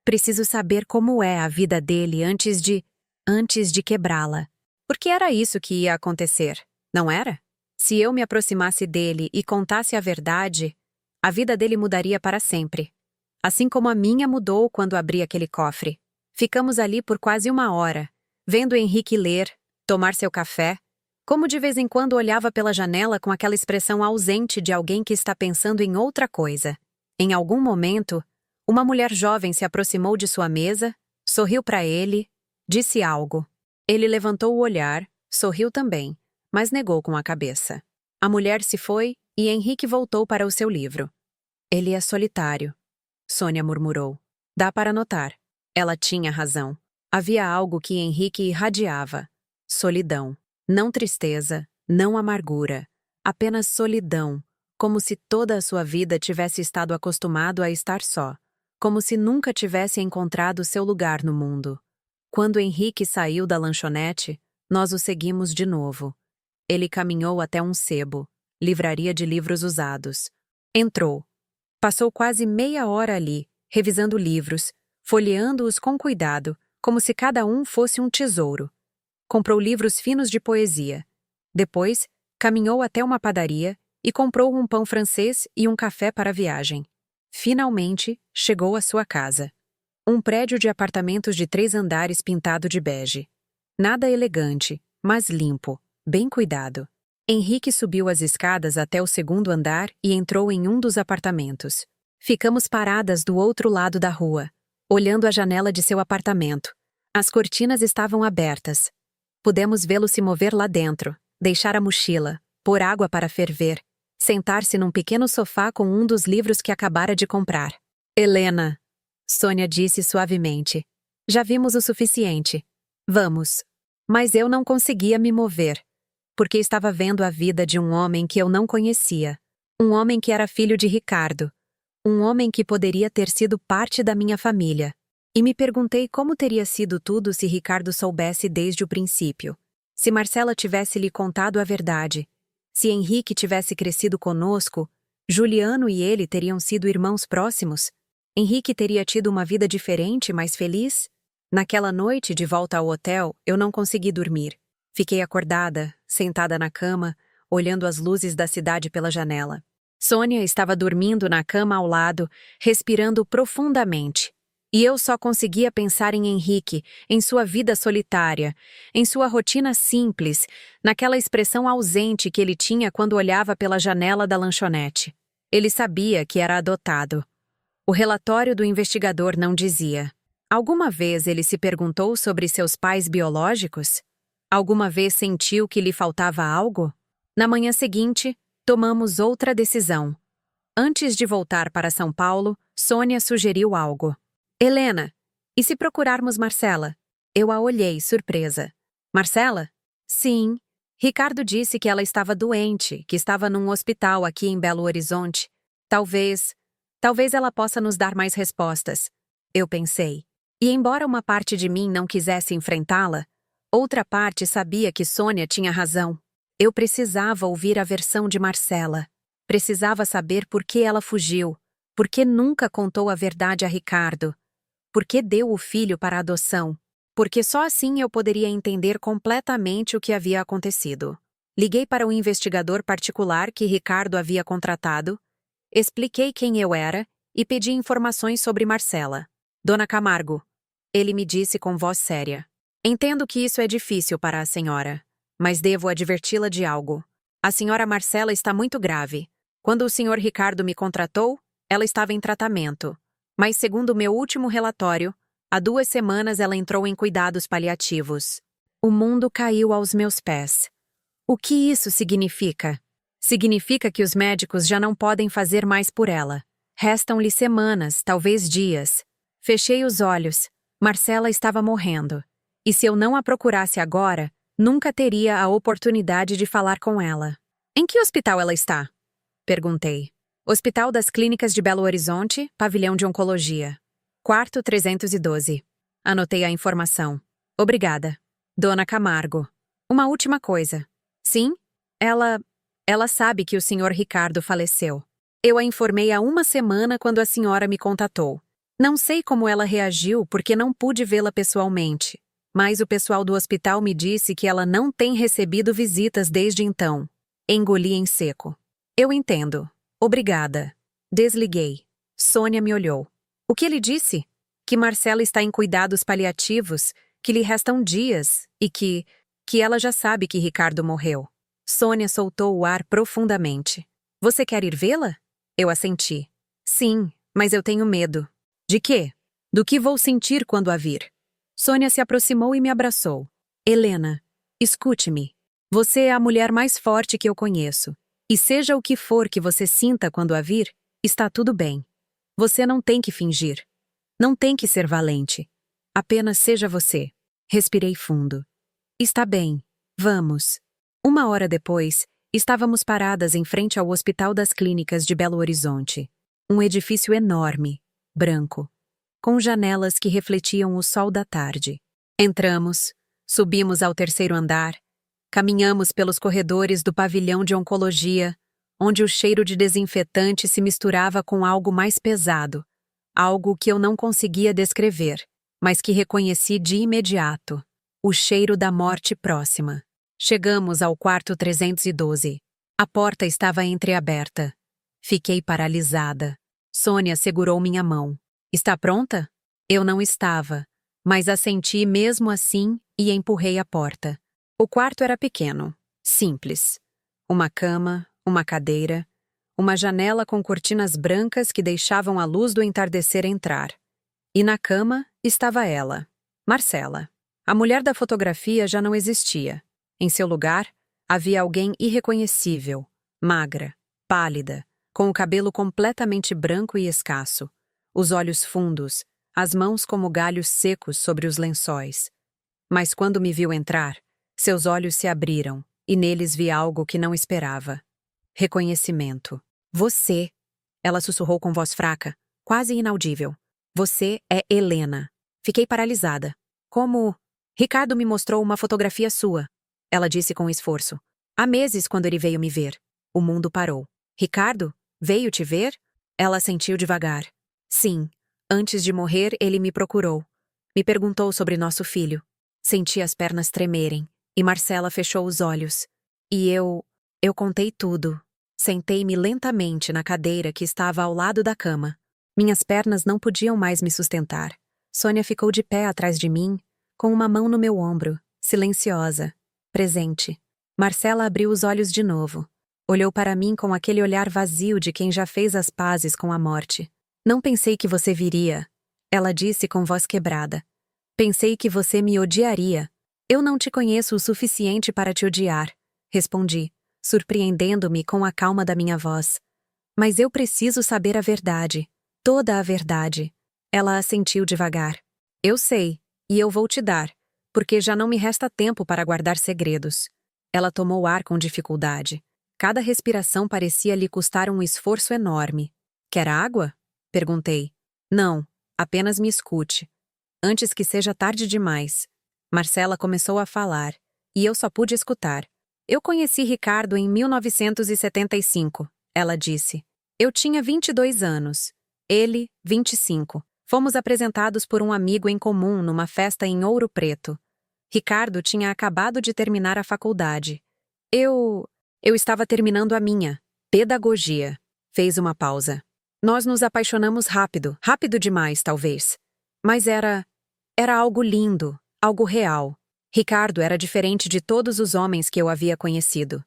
Preciso saber como é a vida dele antes de quebrá-la. Porque era isso que ia acontecer, não era? Se eu me aproximasse dele e contasse a verdade, a vida dele mudaria para sempre. Assim como a minha mudou quando abri aquele cofre. Ficamos ali por quase 1 hora, vendo Henrique ler, tomar seu café, como de vez em quando olhava pela janela com aquela expressão ausente de alguém que está pensando em outra coisa. Em algum momento, uma mulher jovem se aproximou de sua mesa, sorriu para ele, disse algo. Ele levantou o olhar, sorriu também, mas negou com a cabeça. A mulher se foi e Henrique voltou para o seu livro. Ele é solitário, Sônia murmurou. Dá para notar. Ela tinha razão. Havia algo que Henrique irradiava. Solidão. Não tristeza, não amargura. Apenas solidão, como se toda a sua vida tivesse estado acostumado a estar só. como se nunca tivesse encontrado seu lugar no mundo. Quando Henrique saiu da lanchonete, nós o seguimos de novo. Ele caminhou até um sebo, livraria de livros usados. Entrou. Passou quase meia hora ali, revisando livros, folheando-os com cuidado, como se cada um fosse um tesouro. Comprou livros finos de poesia. Depois, caminhou até uma padaria e comprou um pão francês e um café para a viagem. Finalmente, chegou à sua casa. Um prédio de apartamentos de 3 andares pintado de bege. Nada elegante, mas limpo, bem cuidado. Henrique subiu as escadas até o 2º andar e entrou em um dos apartamentos. Ficamos paradas do outro lado da rua, olhando a janela de seu apartamento. As cortinas estavam abertas. Pudemos vê-lo se mover lá dentro, deixar a mochila, pôr água para ferver, sentar-se num pequeno sofá com um dos livros que acabara de comprar. Helena, Sônia disse suavemente. Já vimos o suficiente. Vamos. Mas eu não conseguia me mover, porque estava vendo a vida de um homem que eu não conhecia. Um homem que era filho de Ricardo. Um homem que poderia ter sido parte da minha família. E me perguntei como teria sido tudo se Ricardo soubesse desde o princípio. Se Marcela tivesse lhe contado a verdade. Se Henrique tivesse crescido conosco, Juliano e ele teriam sido irmãos próximos. Henrique teria tido uma vida diferente, mais feliz? Naquela noite, de volta ao hotel, eu não consegui dormir. Fiquei acordada, sentada na cama, olhando as luzes da cidade pela janela. Sônia estava dormindo na cama ao lado, respirando profundamente. E eu só conseguia pensar em Henrique, em sua vida solitária, em sua rotina simples, naquela expressão ausente que ele tinha quando olhava pela janela da lanchonete. Ele sabia que era adotado. O relatório do investigador não dizia. Alguma vez ele se perguntou sobre seus pais biológicos? Alguma vez sentiu que lhe faltava algo? Na manhã seguinte, tomamos outra decisão. Antes de voltar para São Paulo, Sônia sugeriu algo. Helena, e se procurarmos Marcela? Eu a olhei, surpresa. Marcela? Sim. Ricardo disse que ela estava doente, que estava num hospital aqui em Belo Horizonte. Talvez ela possa nos dar mais respostas. Eu pensei. E embora uma parte de mim não quisesse enfrentá-la, outra parte sabia que Sônia tinha razão. Eu precisava ouvir a versão de Marcela. Precisava saber por que ela fugiu, por que nunca contou a verdade a Ricardo, por que deu o filho para adoção, porque só assim eu poderia entender completamente o que havia acontecido. Liguei para o investigador particular que Ricardo havia contratado, expliquei quem eu era e pedi informações sobre Marcela. Dona Camargo, ele me disse com voz séria. Entendo que isso é difícil para a senhora, mas devo adverti-la de algo. A senhora Marcela está muito grave. Quando o senhor Ricardo me contratou, ela estava em tratamento. Mas segundo meu último relatório, há 2 semanas ela entrou em cuidados paliativos. O mundo caiu aos meus pés. O que isso significa? Significa que os médicos já não podem fazer mais por ela. Restam-lhe semanas, talvez dias. Fechei os olhos. Marcela estava morrendo. E se eu não a procurasse agora, nunca teria a oportunidade de falar com ela. Em que hospital ela está? Perguntei. Hospital das Clínicas de Belo Horizonte, pavilhão de oncologia. Quarto 312. Anotei a informação. Obrigada. Dona Camargo. Uma última coisa. Sim? Ela sabe que o senhor Ricardo faleceu. Eu a informei há 1 semana quando a senhora me contatou. Não sei como ela reagiu porque não pude vê-la pessoalmente, mas o pessoal do hospital me disse que ela não tem recebido visitas desde então. Engoli em seco. Eu entendo. Obrigada. Desliguei. Sônia me olhou. O que ele disse? Que Marcela está em cuidados paliativos, que lhe restam dias e que ela já sabe que Ricardo morreu. Sônia soltou o ar profundamente. Você quer ir vê-la? Eu assenti. Sim, mas eu tenho medo. De quê? Do que vou sentir quando a vir? Sônia se aproximou e me abraçou. Helena, escute-me. Você é a mulher mais forte que eu conheço. E seja o que for que você sinta quando a vir, está tudo bem. Você não tem que fingir. Não tem que ser valente. Apenas seja você. Respirei fundo. Está bem. Vamos. 1 hora depois, estávamos paradas em frente ao Hospital das Clínicas de Belo Horizonte. Um edifício enorme, branco, com janelas que refletiam o sol da tarde. Entramos, subimos ao terceiro andar, caminhamos pelos corredores do pavilhão de oncologia, onde o cheiro de desinfetante se misturava com algo mais pesado, algo que eu não conseguia descrever, mas que reconheci de imediato: o cheiro da morte próxima. Chegamos ao quarto 312. A porta estava entreaberta. Fiquei paralisada. Sônia segurou minha mão. Está pronta? Eu não estava, mas assenti mesmo assim e empurrei a porta. O quarto era pequeno, simples. Uma cama, uma cadeira, uma janela com cortinas brancas que deixavam a luz do entardecer entrar. E na cama estava ela, Marcela. A mulher da fotografia já não existia. Em seu lugar, havia alguém irreconhecível, magra, pálida, com o cabelo completamente branco e escasso, os olhos fundos, as mãos como galhos secos sobre os lençóis. Mas quando me viu entrar, seus olhos se abriram e neles vi algo que não esperava. Reconhecimento. Você, ela sussurrou com voz fraca, quase inaudível. Você é Helena. Fiquei paralisada. Como? Ricardo me mostrou uma fotografia sua, ela disse com esforço. Há meses quando ele veio me ver. O mundo parou. Ricardo? Veio te ver? Ela assentiu devagar. Sim. Antes de morrer, ele me procurou. Me perguntou sobre nosso filho. Senti as pernas tremerem, e Marcela fechou os olhos. E eu contei tudo. Sentei-me lentamente na cadeira que estava ao lado da cama. Minhas pernas não podiam mais me sustentar. Sônia ficou de pé atrás de mim, com uma mão no meu ombro, silenciosa, presente. Marcela abriu os olhos de novo. Olhou para mim com aquele olhar vazio de quem já fez as pazes com a morte. Não pensei que você viria, ela disse com voz quebrada. Pensei que você me odiaria. Eu não te conheço o suficiente para te odiar, respondi, surpreendendo-me com a calma da minha voz. Mas eu preciso saber a verdade, toda a verdade. Ela assentiu devagar. Eu sei, e eu vou te dar, porque já não me resta tempo para guardar segredos. Ela tomou ar com dificuldade. Cada respiração parecia lhe custar um esforço enorme. Quer água? Perguntei. Não, apenas me escute. Antes que seja tarde demais. Marcela começou a falar, e eu só pude escutar. Eu conheci Ricardo em 1975, ela disse. Eu tinha 22 anos. Ele, 25. Fomos apresentados por um amigo em comum numa festa em Ouro Preto. Ricardo tinha acabado de terminar a faculdade. Eu estava terminando a minha. Pedagogia. Fez uma pausa. Nós nos apaixonamos rápido demais, talvez. Mas era algo lindo, algo real. Ricardo era diferente de todos os homens que eu havia conhecido.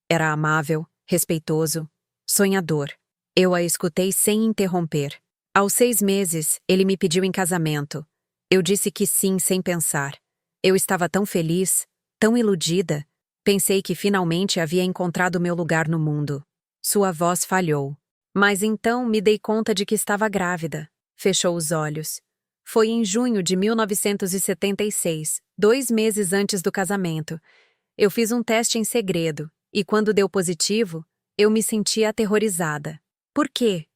Era amável, respeitoso, sonhador. Eu a escutei sem interromper. Aos 6 meses, ele me pediu em casamento. Eu disse que sim sem pensar. Eu estava tão feliz, tão iludida. Pensei que finalmente havia encontrado meu lugar no mundo. Sua voz falhou. Mas então me dei conta de que estava grávida. Fechou os olhos. Foi em junho de 1976, 2 meses antes do casamento. Eu fiz um teste em segredo, e quando deu positivo, eu me senti aterrorizada. Por quê?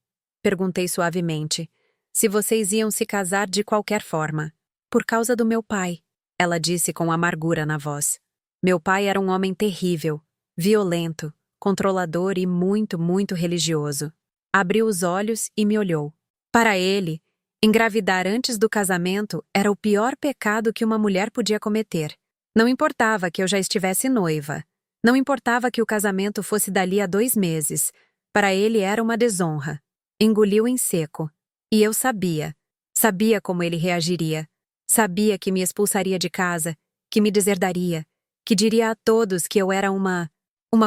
Perguntei suavemente. Se vocês iam se casar de qualquer forma. Por causa do meu pai, ela disse com amargura na voz. Meu pai era um homem terrível, violento, controlador e muito, muito religioso. Abriu os olhos e me olhou. Para ele, engravidar antes do casamento era o pior pecado que uma mulher podia cometer. Não importava que eu já estivesse noiva. Não importava que o casamento fosse dali a 2 meses. Para ele era uma desonra. Engoliu em seco. E eu sabia. Sabia como ele reagiria. Sabia que me expulsaria de casa, que me deserdaria, que diria a todos que eu era uma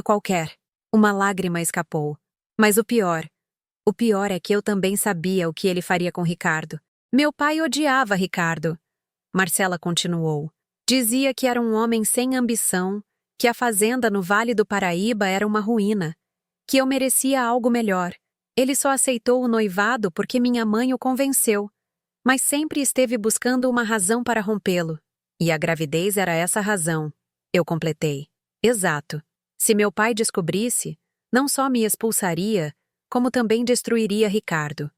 qualquer. Uma lágrima escapou. Mas o pior é que eu também sabia o que ele faria com Ricardo. Meu pai odiava Ricardo. Marcela continuou. Dizia que era um homem sem ambição, que a fazenda no Vale do Paraíba era uma ruína, que eu merecia algo melhor. Ele só aceitou o noivado porque minha mãe o convenceu, mas sempre esteve buscando uma razão para rompê-lo. E a gravidez era essa razão. Eu completei. Exato. Se meu pai descobrisse, não só me expulsaria, como também destruiria Ricardo.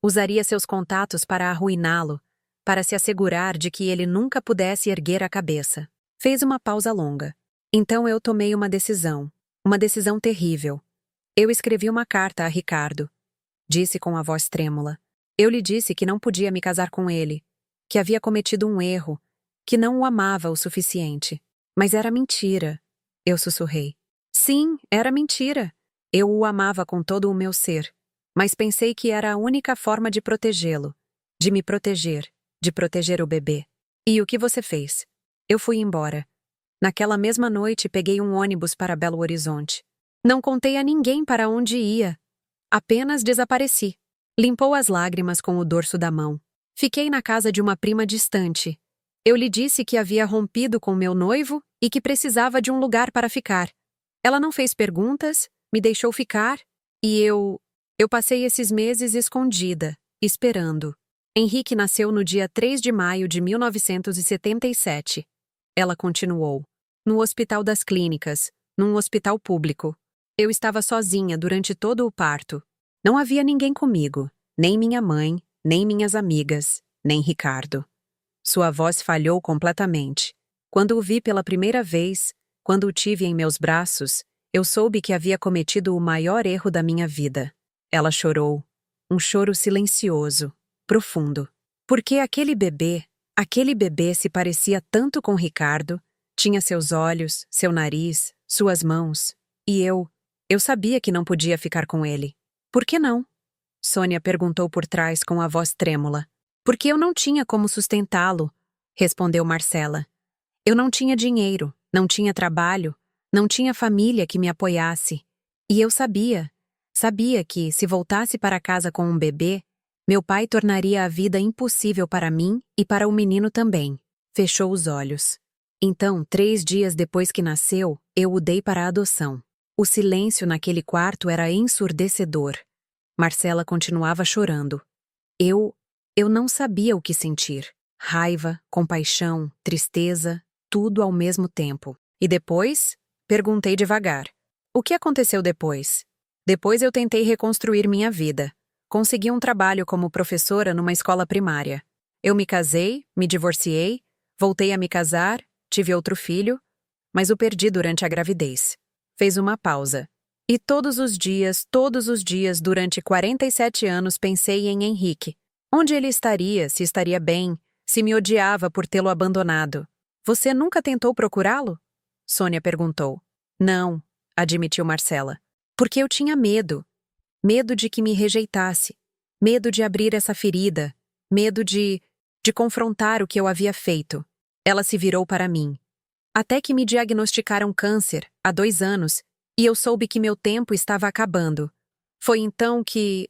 Usaria seus contatos para arruiná-lo, para se assegurar de que ele nunca pudesse erguer a cabeça. Fez uma pausa longa. Então eu tomei uma decisão terrível. Eu escrevi uma carta a Ricardo. Disse com a voz trêmula. Eu lhe disse que não podia me casar com ele, que havia cometido um erro, que não o amava o suficiente. Mas era mentira. Eu sussurrei. Sim, era mentira. Eu o amava com todo o meu ser, mas pensei que era a única forma de protegê-lo, de me proteger, de proteger o bebê. E o que você fez? Eu fui embora. Naquela mesma noite peguei um ônibus para Belo Horizonte. Não contei a ninguém para onde ia. Apenas desapareci. Limpou as lágrimas com o dorso da mão. Fiquei na casa de uma prima distante. Eu lhe disse que havia rompido com meu noivo e que precisava de um lugar para ficar. Ela não fez perguntas, me deixou ficar, e eu passei esses meses escondida, esperando. Henrique nasceu no dia 3 de maio de 1977. Ela continuou. No Hospital das Clínicas, num hospital público. Eu estava sozinha durante todo o parto. Não havia ninguém comigo, nem minha mãe, nem minhas amigas, nem Ricardo. Sua voz falhou completamente. Quando o vi pela primeira vez, quando o tive em meus braços, eu soube que havia cometido o maior erro da minha vida. Ela chorou. Um choro silencioso, profundo. Porque aquele bebê se parecia tanto com Ricardo, tinha seus olhos, seu nariz, suas mãos, e eu sabia que não podia ficar com ele. Por que não? Sônia perguntou por trás com a voz trêmula. Porque eu não tinha como sustentá-lo, respondeu Marcela. Eu não tinha dinheiro, não tinha trabalho, não tinha família que me apoiasse. E eu sabia que, se voltasse para casa com um bebê, meu pai tornaria a vida impossível para mim e para o menino também. Fechou os olhos. Então, 3 dias depois que nasceu, eu o dei para a adoção. O silêncio naquele quarto era ensurdecedor. Marcela continuava chorando. Eu não sabia o que sentir. Raiva, compaixão, tristeza, tudo ao mesmo tempo. E depois? Perguntei devagar. O que aconteceu depois? Depois eu tentei reconstruir minha vida. Consegui um trabalho como professora numa escola primária. Eu me casei, me divorciei, voltei a me casar, tive outro filho, mas o perdi durante a gravidez. Fez uma pausa. E todos os dias, durante 47 anos pensei em Henrique. Onde ele estaria, se estaria bem, se me odiava por tê-lo abandonado. Você nunca tentou procurá-lo? Sônia perguntou. Não, admitiu Marcela. Porque eu tinha medo. Medo de que me rejeitasse. Medo de abrir essa ferida. Medo de confrontar o que eu havia feito. Ela se virou para mim. Até que me diagnosticaram câncer, há 2 anos, e eu soube que meu tempo estava acabando. Foi então que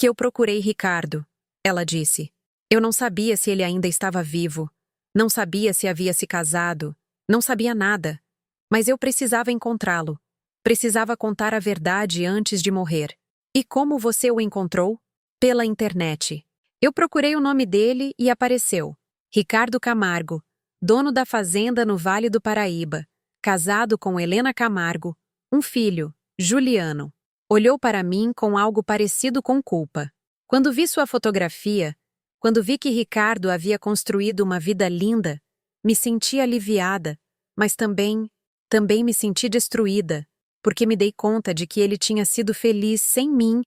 eu procurei Ricardo. Ela disse. Eu não sabia se ele ainda estava vivo. Não sabia se havia se casado. Não sabia nada. Mas eu precisava encontrá-lo. Precisava contar a verdade antes de morrer. E como você o encontrou? Pela internet. Eu procurei o nome dele e apareceu. Ricardo Camargo, dono da fazenda no Vale do Paraíba, casado com Helena Camargo, um filho, Juliano. Olhou para mim com algo parecido com culpa. Quando vi sua fotografia, quando vi que Ricardo havia construído uma vida linda, me senti aliviada, mas também me senti destruída, porque me dei conta de que ele tinha sido feliz sem mim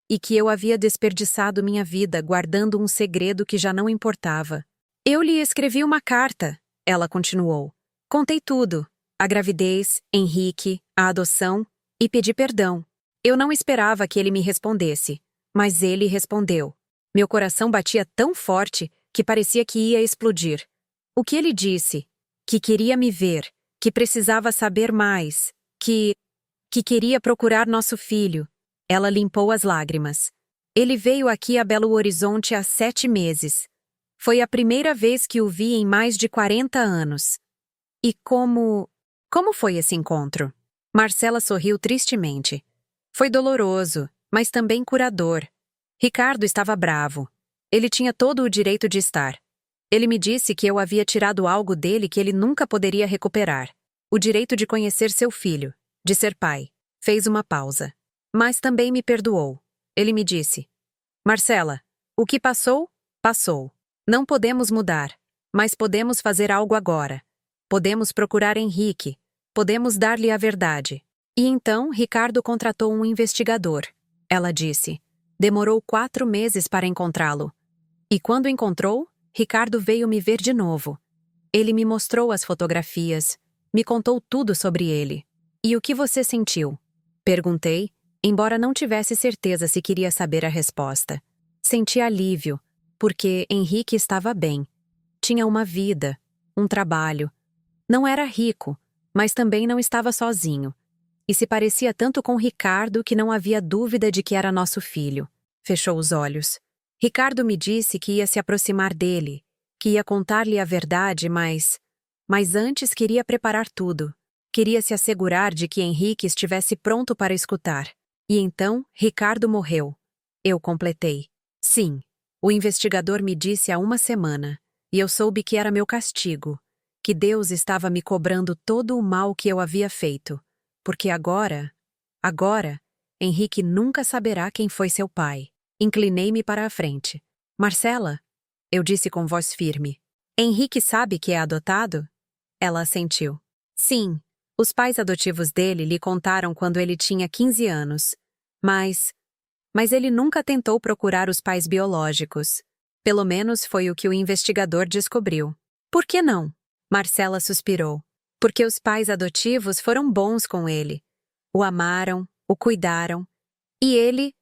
e que eu havia desperdiçado minha vida guardando um segredo que já não importava. Eu lhe escrevi uma carta, ela continuou. Contei tudo, a gravidez, Henrique, a adoção, e pedi perdão. Eu não esperava que ele me respondesse, mas ele respondeu. Meu coração batia tão forte que parecia que ia explodir. O que ele disse? Que queria me ver, que precisava saber mais, que queria procurar nosso filho. Ela limpou as lágrimas. Ele veio aqui a Belo Horizonte há 7 meses. Foi a primeira vez que o vi em mais de 40 anos. E como foi esse encontro? Marcela sorriu tristemente. Foi doloroso, mas também curador. Ricardo estava bravo. Ele tinha todo o direito de estar. Ele me disse que eu havia tirado algo dele que ele nunca poderia recuperar. O direito de conhecer seu filho, de ser pai. Fez uma pausa. Mas também me perdoou. Ele me disse: Marcela, O que passou, passou. Não podemos mudar, mas podemos fazer algo agora. Podemos procurar Henrique. Podemos dar-lhe a verdade. E então, Ricardo contratou um investigador. Ela disse. Demorou 4 meses para encontrá-lo. E quando encontrou, Ricardo veio me ver de novo. Ele me mostrou as fotografias, me contou tudo sobre ele. E o que você sentiu? Perguntei, embora não tivesse certeza se queria saber a resposta. Senti alívio, porque Henrique estava bem. Tinha uma vida, um trabalho. Não era rico, mas também não estava sozinho. E se parecia tanto com Ricardo que não havia dúvida de que era nosso filho. Fechou os olhos. Ricardo me disse que ia se aproximar dele, que ia contar-lhe a verdade, mas antes queria preparar tudo. Queria se assegurar de que Henrique estivesse pronto para escutar. E então, Ricardo morreu. Eu completei. Sim, o investigador me disse há uma semana, e eu soube que era meu castigo, que Deus estava me cobrando todo o mal que eu havia feito, porque agora, Henrique nunca saberá quem foi seu pai. Inclinei-me para a frente. Marcela? Eu disse com voz firme. Henrique sabe que é adotado? Ela assentiu. Sim, os pais adotivos dele lhe contaram quando ele tinha 15 anos. Mas ele nunca tentou procurar os pais biológicos. Pelo menos foi o que o investigador descobriu. Por que não? Marcela suspirou. Porque os pais adotivos foram bons com ele. O amaram, o cuidaram. E ele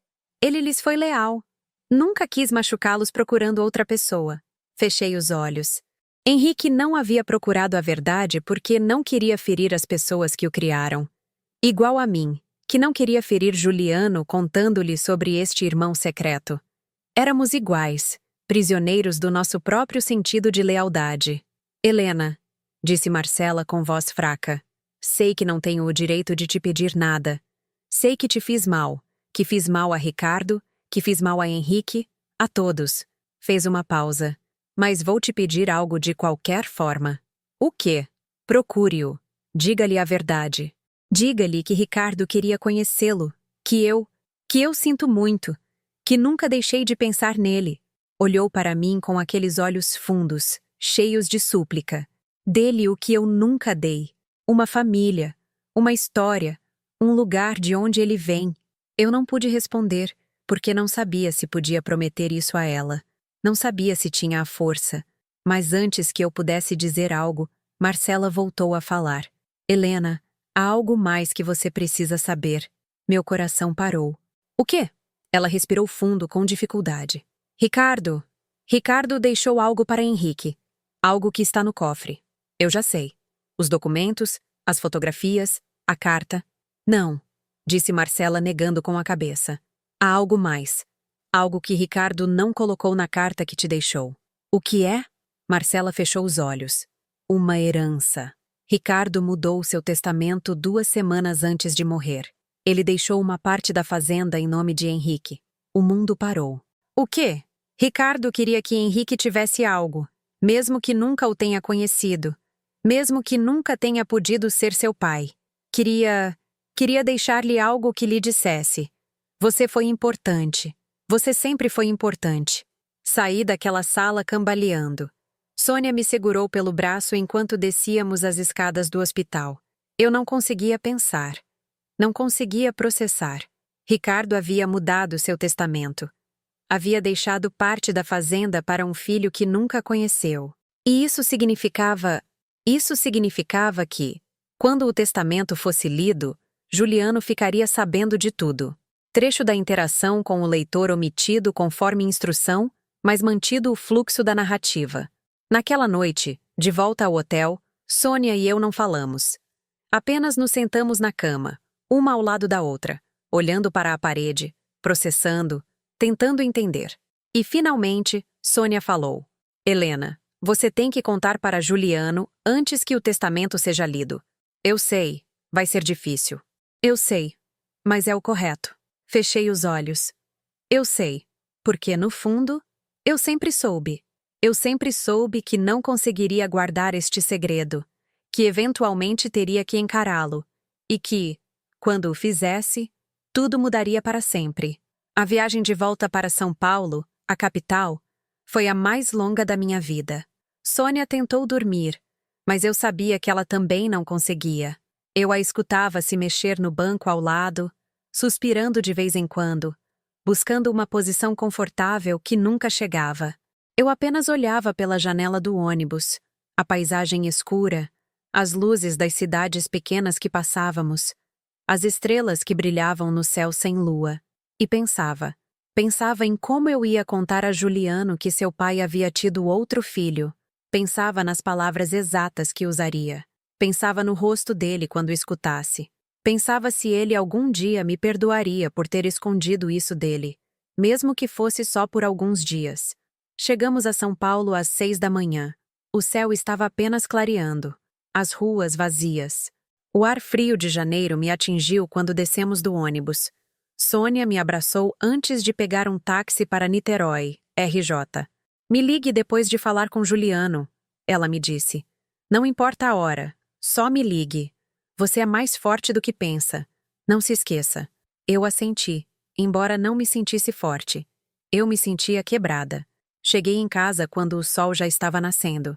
lhes foi leal. Nunca quis machucá-los procurando outra pessoa. Fechei os olhos. Henrique não havia procurado a verdade porque não queria ferir as pessoas que o criaram. Igual a mim, que não queria ferir Juliano contando-lhe sobre este irmão secreto. Éramos iguais, prisioneiros do nosso próprio sentido de lealdade. Helena, disse Marcela com voz fraca, sei que não tenho o direito de te pedir nada. Sei que te fiz mal, que fiz mal a Ricardo, que fiz mal a Henrique, a todos. Fez uma pausa. Mas vou te pedir algo de qualquer forma. O quê? Procure-o. Diga-lhe a verdade. Diga-lhe que Ricardo queria conhecê-lo, que eu sinto muito, que nunca deixei de pensar nele. Olhou para mim com aqueles olhos fundos, cheios de súplica. Dê-lhe o que eu nunca dei. Uma família, uma história, um lugar de onde ele vem. Eu não pude responder, porque não sabia se podia prometer isso a ela. Não sabia se tinha a força. Mas antes que eu pudesse dizer algo, Marcela voltou a falar. Helena, há algo mais que você precisa saber. Meu coração parou. O quê? Ela respirou fundo com dificuldade. Ricardo deixou algo para Henrique. Algo que está no cofre. Eu já sei. Os documentos, as fotografias, a carta. Não, disse Marcela negando com a cabeça. Há algo mais. Algo que Ricardo não colocou na carta que te deixou. O que é? Marcela fechou os olhos. Uma herança. Ricardo mudou seu testamento 2 semanas antes de morrer. Ele deixou uma parte da fazenda em nome de Henrique. O mundo parou. O quê? Ricardo queria que Henrique tivesse algo, mesmo que nunca o tenha conhecido, mesmo que nunca tenha podido ser seu pai. Queria deixar-lhe algo que lhe dissesse. Você foi importante. Você sempre foi importante. Saí daquela sala cambaleando. Sônia me segurou pelo braço enquanto descíamos as escadas do hospital. Eu não conseguia pensar. Não conseguia processar. Ricardo havia mudado seu testamento. Havia deixado parte da fazenda para um filho que nunca conheceu. E isso significava que, quando o testamento fosse lido, Juliano ficaria sabendo de tudo. Trecho da interação com o leitor omitido conforme instrução, mas mantido o fluxo da narrativa. Naquela noite, de volta ao hotel, Sônia e eu não falamos. Apenas nos sentamos na cama, uma ao lado da outra, olhando para a parede, processando, tentando entender. E, finalmente, Sônia falou. Helena, você tem que contar para Juliano antes que o testamento seja lido. Eu sei, vai ser difícil. Eu sei, mas é o correto. Fechei os olhos. Eu sei, porque, no fundo, eu sempre soube. Eu sempre soube que não conseguiria guardar este segredo, que eventualmente teria que encará-lo, e que, quando o fizesse, tudo mudaria para sempre. A viagem de volta para São Paulo, a capital, foi a mais longa da minha vida. Sônia tentou dormir, mas eu sabia que ela também não conseguia. Eu a escutava se mexer no banco ao lado, suspirando de vez em quando, buscando uma posição confortável que nunca chegava. Eu apenas olhava pela janela do ônibus, a paisagem escura, as luzes das cidades pequenas que passávamos, as estrelas que brilhavam no céu sem lua, e pensava em como eu ia contar a Juliano que seu pai havia tido outro filho, pensava nas palavras exatas que usaria, pensava no rosto dele quando escutasse, pensava se ele algum dia me perdoaria por ter escondido isso dele, mesmo que fosse só por alguns dias. Chegamos a São Paulo às 6 da manhã. O céu estava apenas clareando, as ruas vazias. O ar frio de janeiro me atingiu quando descemos do ônibus. Sônia me abraçou antes de pegar um táxi para Niterói, RJ. Me ligue depois de falar com Juliano, ela me disse. Não importa a hora, só me ligue. Você é mais forte do que pensa. Não se esqueça. Eu assenti, embora não me sentisse forte. Eu me sentia quebrada. Cheguei em casa quando o sol já estava nascendo.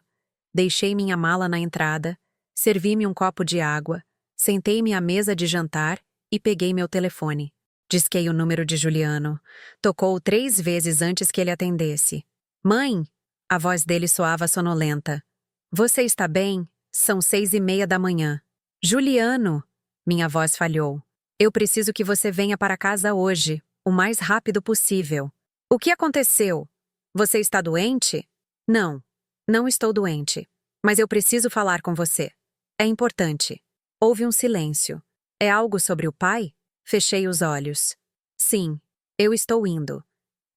Deixei minha mala na entrada, servi-me um copo de água, sentei-me à mesa de jantar e peguei meu telefone. Disquei o número de Juliano. Tocou 3 vezes antes que ele atendesse. Mãe! A voz dele soava sonolenta. Você está bem? São 6:30 da manhã. Juliano! Minha voz falhou. Eu preciso que você venha para casa hoje, o mais rápido possível. O que aconteceu? Você está doente? Não, não estou doente. Mas eu preciso falar com você. É importante. Houve um silêncio. É algo sobre o pai? Fechei os olhos. Sim, eu estou indo.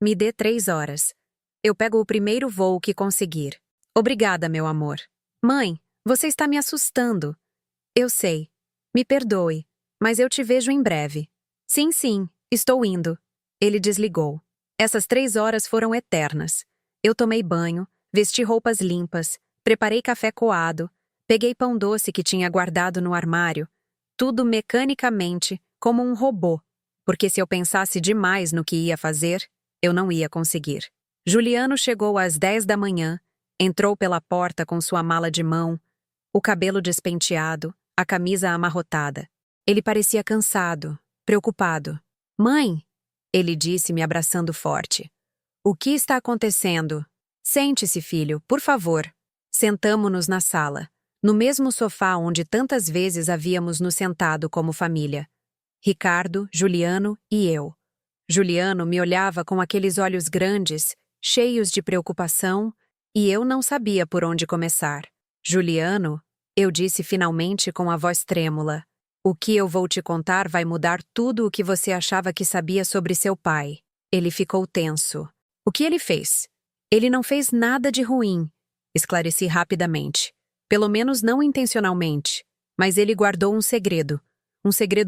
Me dê 3 horas. Eu pego o primeiro voo que conseguir. Obrigada, meu amor. Mãe, você está me assustando. Eu sei. Me perdoe, mas eu te vejo em breve. Sim, estou indo. Ele desligou. Essas 3 horas foram eternas. Eu tomei banho, vesti roupas limpas, preparei café coado, peguei pão doce que tinha guardado no armário, tudo mecanicamente, como um robô, porque se eu pensasse demais no que ia fazer, eu não ia conseguir. Juliano chegou às 10 da manhã, entrou pela porta com sua mala de mão, o cabelo despenteado, a camisa amarrotada. Ele parecia cansado, preocupado. Mãe! Ele disse, me abraçando forte. O que está acontecendo? Sente-se, filho, por favor. Sentamo-nos na sala, no mesmo sofá onde tantas vezes havíamos nos sentado como família. Ricardo, Juliano e eu. Juliano me olhava com aqueles olhos grandes, cheios de preocupação, e eu não sabia por onde começar. Juliano, eu disse finalmente com a voz trêmula, o que eu vou te contar vai mudar tudo o que você achava que sabia sobre seu pai. Ele ficou tenso. O que ele fez? Ele não fez nada de ruim, esclareci rapidamente. Pelo menos não intencionalmente, mas ele guardou um segredo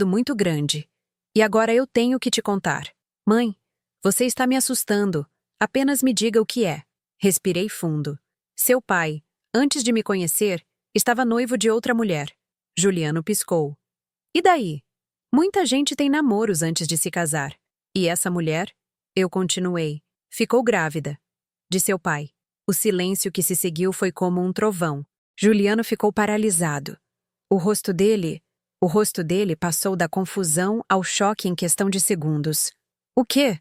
muito grande. E agora eu tenho que te contar. Mãe, você está me assustando. Apenas me diga o que é. Respirei fundo. Seu pai, antes de me conhecer, estava noivo de outra mulher. Juliano piscou. E daí? Muita gente tem namoros antes de se casar. E essa mulher? Eu continuei. Ficou grávida. De seu pai. O silêncio que se seguiu foi como um trovão. Juliano ficou paralisado. O rosto dele passou da confusão ao choque em questão de segundos. O quê?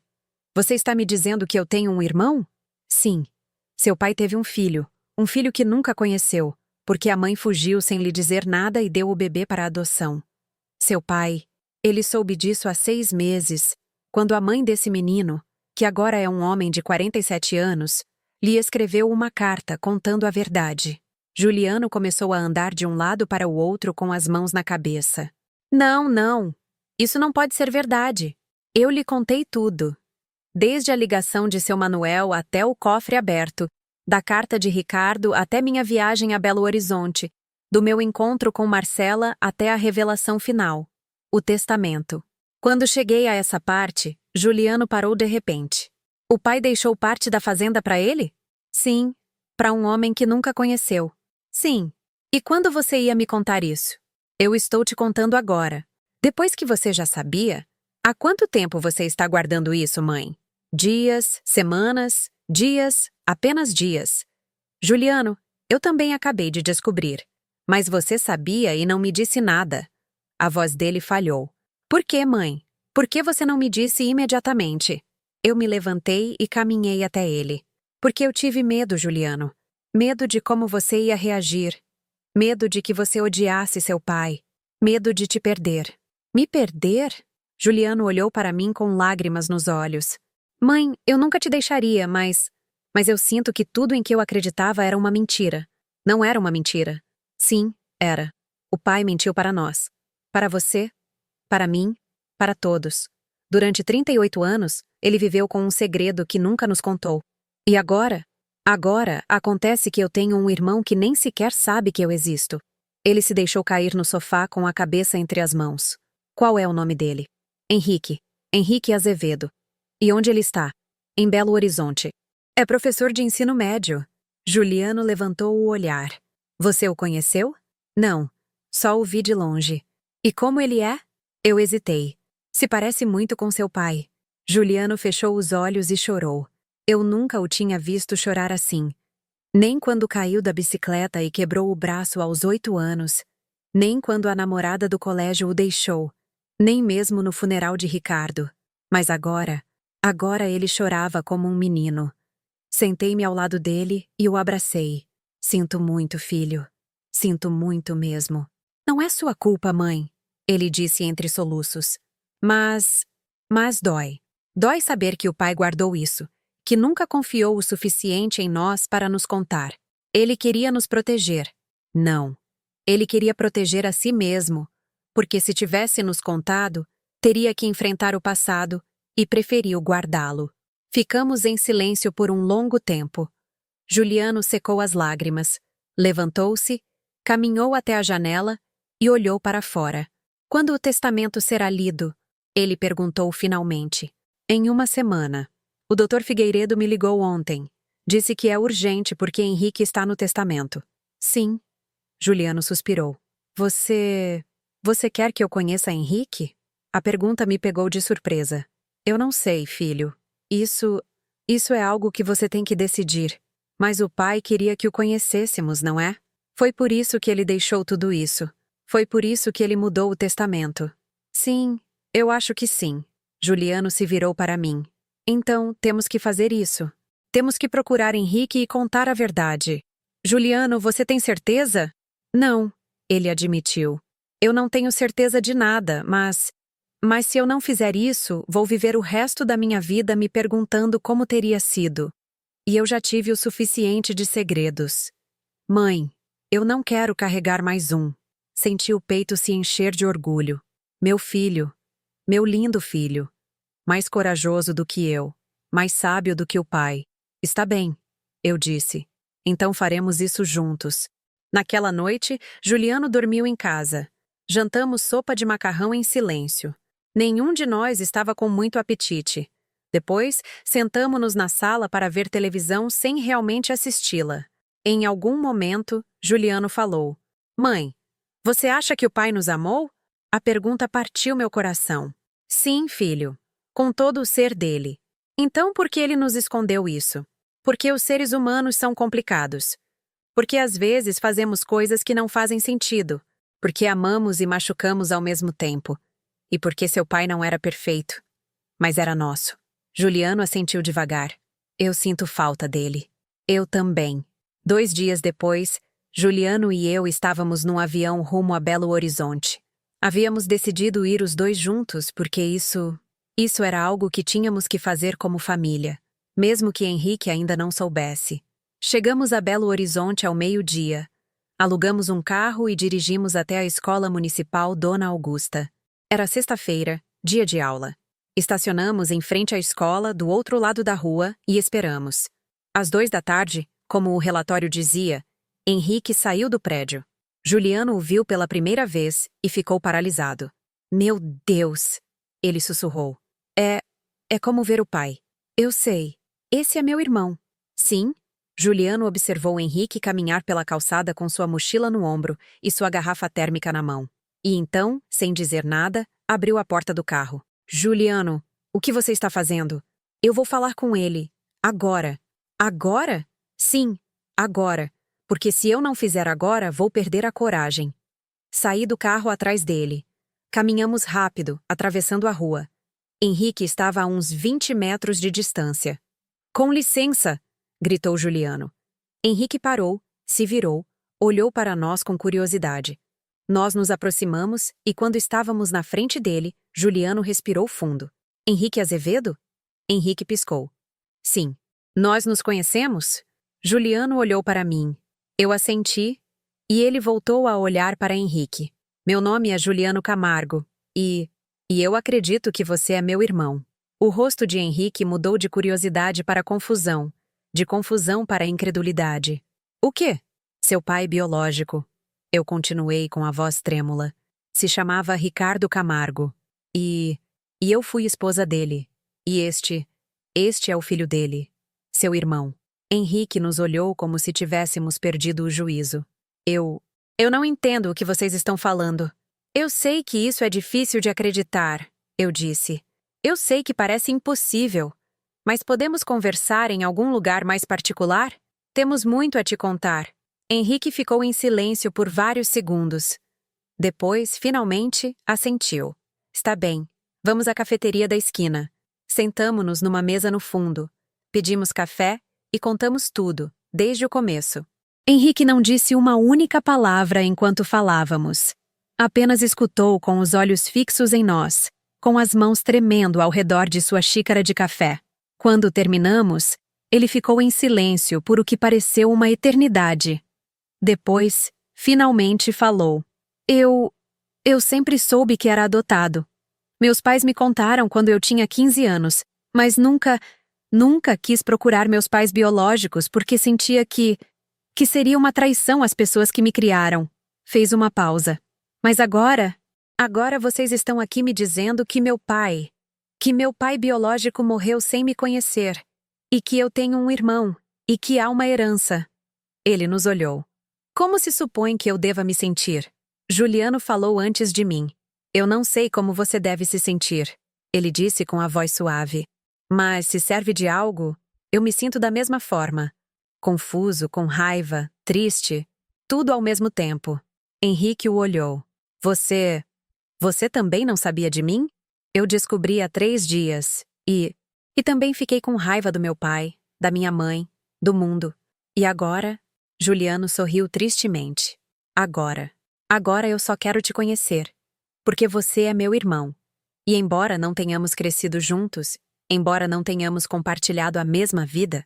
Você está me dizendo que eu tenho um irmão? Sim. Seu pai teve um filho que nunca conheceu, porque a mãe fugiu sem lhe dizer nada e deu o bebê para adoção. Seu pai, ele soube disso há 6 meses, quando a mãe desse menino, que agora é um homem de 47 anos, lhe escreveu uma carta contando a verdade. Juliano começou a andar de um lado para o outro com as mãos na cabeça. Não. Isso não pode ser verdade. Eu lhe contei tudo. Desde a ligação de seu Manuel até o cofre aberto, da carta de Ricardo até minha viagem a Belo Horizonte, do meu encontro com Marcela até a revelação final. O testamento. Quando cheguei a essa parte, Juliano parou de repente. O pai deixou parte da fazenda para ele? Sim, para um homem que nunca conheceu. Sim. E quando você ia me contar isso? Eu estou te contando agora. Depois que você já sabia? Há quanto tempo você está guardando isso, mãe? Dias, semanas, dias, apenas dias. Juliano, eu também acabei de descobrir. Mas você sabia e não me disse nada. A voz dele falhou. Por que, mãe? Por que você não me disse imediatamente? Eu me levantei e caminhei até ele. Porque eu tive medo, Juliano. Medo de como você ia reagir. Medo de que você odiasse seu pai. Medo de te perder. Me perder? Juliano olhou para mim com lágrimas nos olhos. Mãe, eu nunca te deixaria, mas eu sinto que tudo em que eu acreditava era uma mentira. Não era uma mentira. Sim, era. O pai mentiu para nós. Para você, para mim, para todos. Durante 38 anos, ele viveu com um segredo que nunca nos contou. E agora? Agora, acontece que eu tenho um irmão que nem sequer sabe que eu existo. Ele se deixou cair no sofá com a cabeça entre as mãos. Qual é o nome dele? Henrique. Henrique Azevedo. E onde ele está? Em Belo Horizonte. É professor de ensino médio. Juliano levantou o olhar. Você o conheceu? Não. Só o vi de longe. E como ele é? Eu hesitei. Se parece muito com seu pai. Juliano fechou os olhos e chorou. Eu nunca o tinha visto chorar assim. Nem quando caiu da bicicleta e quebrou o braço aos 8 anos. Nem quando a namorada do colégio o deixou. Nem mesmo no funeral de Ricardo. Mas agora ele chorava como um menino. Sentei-me ao lado dele e o abracei. Sinto muito, filho. Sinto muito mesmo. Não é sua culpa, mãe, ele disse entre soluços. Mas dói. Dói saber que o pai guardou isso, que nunca confiou o suficiente em nós para nos contar. Ele queria nos proteger. Não. Ele queria proteger a si mesmo, porque se tivesse nos contado, teria que enfrentar o passado e preferiu guardá-lo. Ficamos em silêncio por um longo tempo. Juliano secou as lágrimas, levantou-se, caminhou até a janela e olhou para fora. Quando o testamento será lido? Ele perguntou finalmente. Em uma semana. O Dr. Figueiredo me ligou ontem. Disse que é urgente porque Henrique está no testamento. Sim. Juliano suspirou. Você quer que eu conheça Henrique? A pergunta me pegou de surpresa. Eu não sei, filho. Isso é algo que você tem que decidir. Mas o pai queria que o conhecêssemos, não é? Foi por isso que ele deixou tudo isso. Foi por isso que ele mudou o testamento. Sim, eu acho que sim. Juliano se virou para mim. Então, temos que fazer isso. Temos que procurar Henrique e contar a verdade. Juliano, você tem certeza? Não, ele admitiu. Eu não tenho certeza de nada, mas se eu não fizer isso, vou viver o resto da minha vida me perguntando como teria sido. E eu já tive o suficiente de segredos. Mãe, eu não quero carregar mais um. Senti o peito se encher de orgulho. Meu filho, meu lindo filho. Mais corajoso do que eu, mais sábio do que o pai. Está bem, eu disse. Então faremos isso juntos. Naquela noite, Juliano dormiu em casa. Jantamos sopa de macarrão em silêncio. Nenhum de nós estava com muito apetite. Depois, sentamo-nos na sala para ver televisão sem realmente assisti-la. Em algum momento, Juliano falou. Mãe, você acha que o pai nos amou? A pergunta partiu meu coração. Sim, filho. Com todo o ser dele. Então por que ele nos escondeu isso? Porque os seres humanos são complicados. Porque às vezes fazemos coisas que não fazem sentido. Porque amamos e machucamos ao mesmo tempo. E porque seu pai não era perfeito. Mas era nosso. Juliano assentiu devagar. Eu sinto falta dele. Eu também. 2 dias depois, Juliano e eu estávamos num avião rumo a Belo Horizonte. Havíamos decidido ir os dois juntos porque isso era algo que tínhamos que fazer como família, mesmo que Henrique ainda não soubesse. Chegamos a Belo Horizonte ao meio-dia. Alugamos um carro e dirigimos até a Escola Municipal Dona Augusta. Era sexta-feira, dia de aula. Estacionamos em frente à escola, do outro lado da rua, e esperamos. Às 2 da tarde, como o relatório dizia, Henrique saiu do prédio. Juliano o viu pela primeira vez e ficou paralisado. Meu Deus! Ele sussurrou. É como ver o pai. Eu sei. Esse é meu irmão. Sim? Juliano observou Henrique caminhar pela calçada com sua mochila no ombro e sua garrafa térmica na mão. E então, sem dizer nada, abriu a porta do carro. Juliano, o que você está fazendo? Eu vou falar com ele. Agora. Agora? Sim, agora. Porque se eu não fizer agora, vou perder a coragem. Saí do carro atrás dele. Caminhamos rápido, atravessando a rua. Henrique estava a uns 20 metros de distância. Com licença! Gritou Juliano. Henrique parou, se virou, olhou para nós com curiosidade. Nós nos aproximamos e, quando estávamos na frente dele, Juliano respirou fundo. Henrique Azevedo? Henrique piscou. Sim. Nós nos conhecemos? Juliano olhou para mim. Eu assenti, e ele voltou a olhar para Henrique. Meu nome é Juliano Camargo, e eu acredito que você é meu irmão. O rosto de Henrique mudou de curiosidade para confusão, de confusão para incredulidade. O quê? Seu pai biológico. Eu continuei com a voz trêmula. Se chamava Ricardo Camargo. E eu fui esposa dele. E este é o filho dele. Seu irmão. Henrique nos olhou como se tivéssemos perdido o juízo. Eu não entendo o que vocês estão falando. Eu sei que isso é difícil de acreditar, eu disse. Eu sei que parece impossível. Mas podemos conversar em algum lugar mais particular? Temos muito a te contar. Henrique ficou em silêncio por vários segundos. Depois, finalmente, assentiu. Está bem. Vamos à cafeteria da esquina. Sentamo-nos numa mesa no fundo. Pedimos café e contamos tudo, desde o começo. Henrique não disse uma única palavra enquanto falávamos. Apenas escutou com os olhos fixos em nós, com as mãos tremendo ao redor de sua xícara de café. Quando terminamos, ele ficou em silêncio por o que pareceu uma eternidade. Depois, finalmente falou. Eu sempre soube que era adotado. Meus pais me contaram quando eu tinha 15 anos, mas nunca quis procurar meus pais biológicos porque sentia que seria uma traição às pessoas que me criaram. Fez uma pausa. Mas agora vocês estão aqui me dizendo que meu pai biológico morreu sem me conhecer, e que eu tenho um irmão, e que há uma herança. Ele nos olhou. Como se supõe que eu deva me sentir? Juliano falou antes de mim. Eu não sei como você deve se sentir, ele disse com a voz suave. Mas se serve de algo, eu me sinto da mesma forma. Confuso, com raiva, triste, tudo ao mesmo tempo. Henrique o olhou. Você também não sabia de mim? Eu descobri há 3 dias, e também fiquei com raiva do meu pai, da minha mãe, do mundo. E agora? Juliano sorriu tristemente. Agora eu só quero te conhecer, porque você é meu irmão. E embora não tenhamos crescido juntos, embora não tenhamos compartilhado a mesma vida,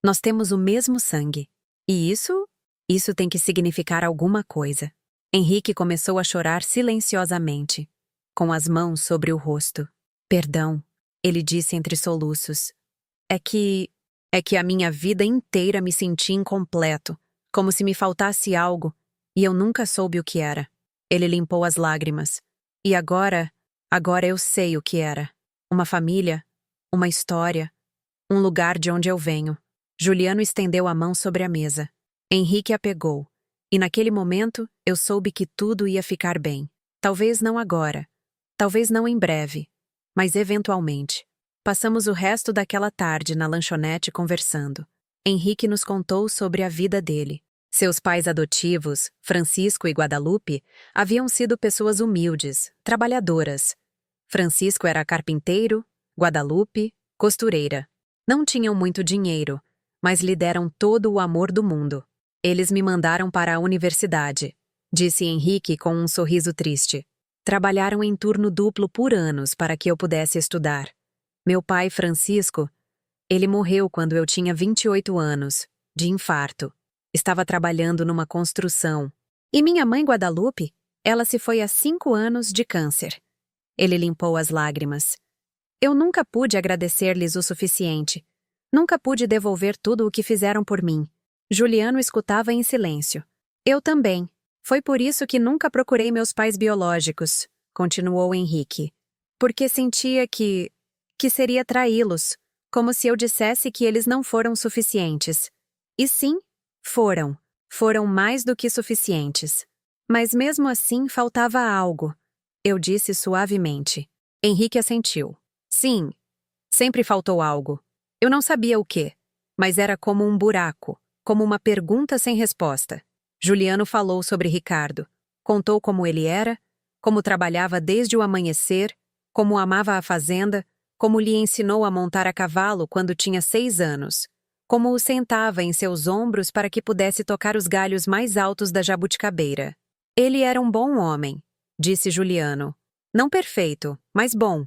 nós temos o mesmo sangue. E isso tem que significar alguma coisa. Henrique começou a chorar silenciosamente, com as mãos sobre o rosto. Perdão, ele disse entre soluços. É que a minha vida inteira me senti incompleto, como se me faltasse algo, e eu nunca soube o que era. Ele limpou as lágrimas. E agora eu sei o que era. Uma família, uma história, um lugar de onde eu venho. Juliano estendeu a mão sobre a mesa. Henrique a pegou. E naquele momento, eu soube que tudo ia ficar bem. Talvez não agora. Talvez não em breve. Mas eventualmente. Passamos o resto daquela tarde na lanchonete conversando. Henrique nos contou sobre a vida dele. Seus pais adotivos, Francisco e Guadalupe, haviam sido pessoas humildes, trabalhadoras. Francisco era carpinteiro, Guadalupe, costureira. Não tinham muito dinheiro, mas lhe deram todo o amor do mundo. Eles me mandaram para a universidade, disse Henrique com um sorriso triste. Trabalharam em turno duplo por anos para que eu pudesse estudar. Meu pai, Francisco, ele morreu quando eu tinha 28 anos, de infarto. Estava trabalhando numa construção. E minha mãe, Guadalupe, ela se foi há 5 anos de câncer. Ele limpou as lágrimas. Eu nunca pude agradecer-lhes o suficiente. Nunca pude devolver tudo o que fizeram por mim. Juliano escutava em silêncio. Eu também. Foi por isso que nunca procurei meus pais biológicos, continuou Henrique. Porque sentia que seria traí-los, como se eu dissesse que eles não foram suficientes. E sim, foram. Foram mais do que suficientes. Mas mesmo assim faltava algo. Eu disse suavemente. Henrique assentiu. Sim, Sempre faltou algo. Eu não sabia o quê, mas era como um buraco, como uma pergunta sem resposta. Juliano falou sobre Ricardo. Contou como ele era, como trabalhava desde o amanhecer, como amava a fazenda, como lhe ensinou a montar a cavalo quando tinha 6 anos, como o sentava em seus ombros para que pudesse tocar os galhos mais altos da jabuticabeira. Ele era um bom homem, disse Juliano. Não perfeito, mas bom.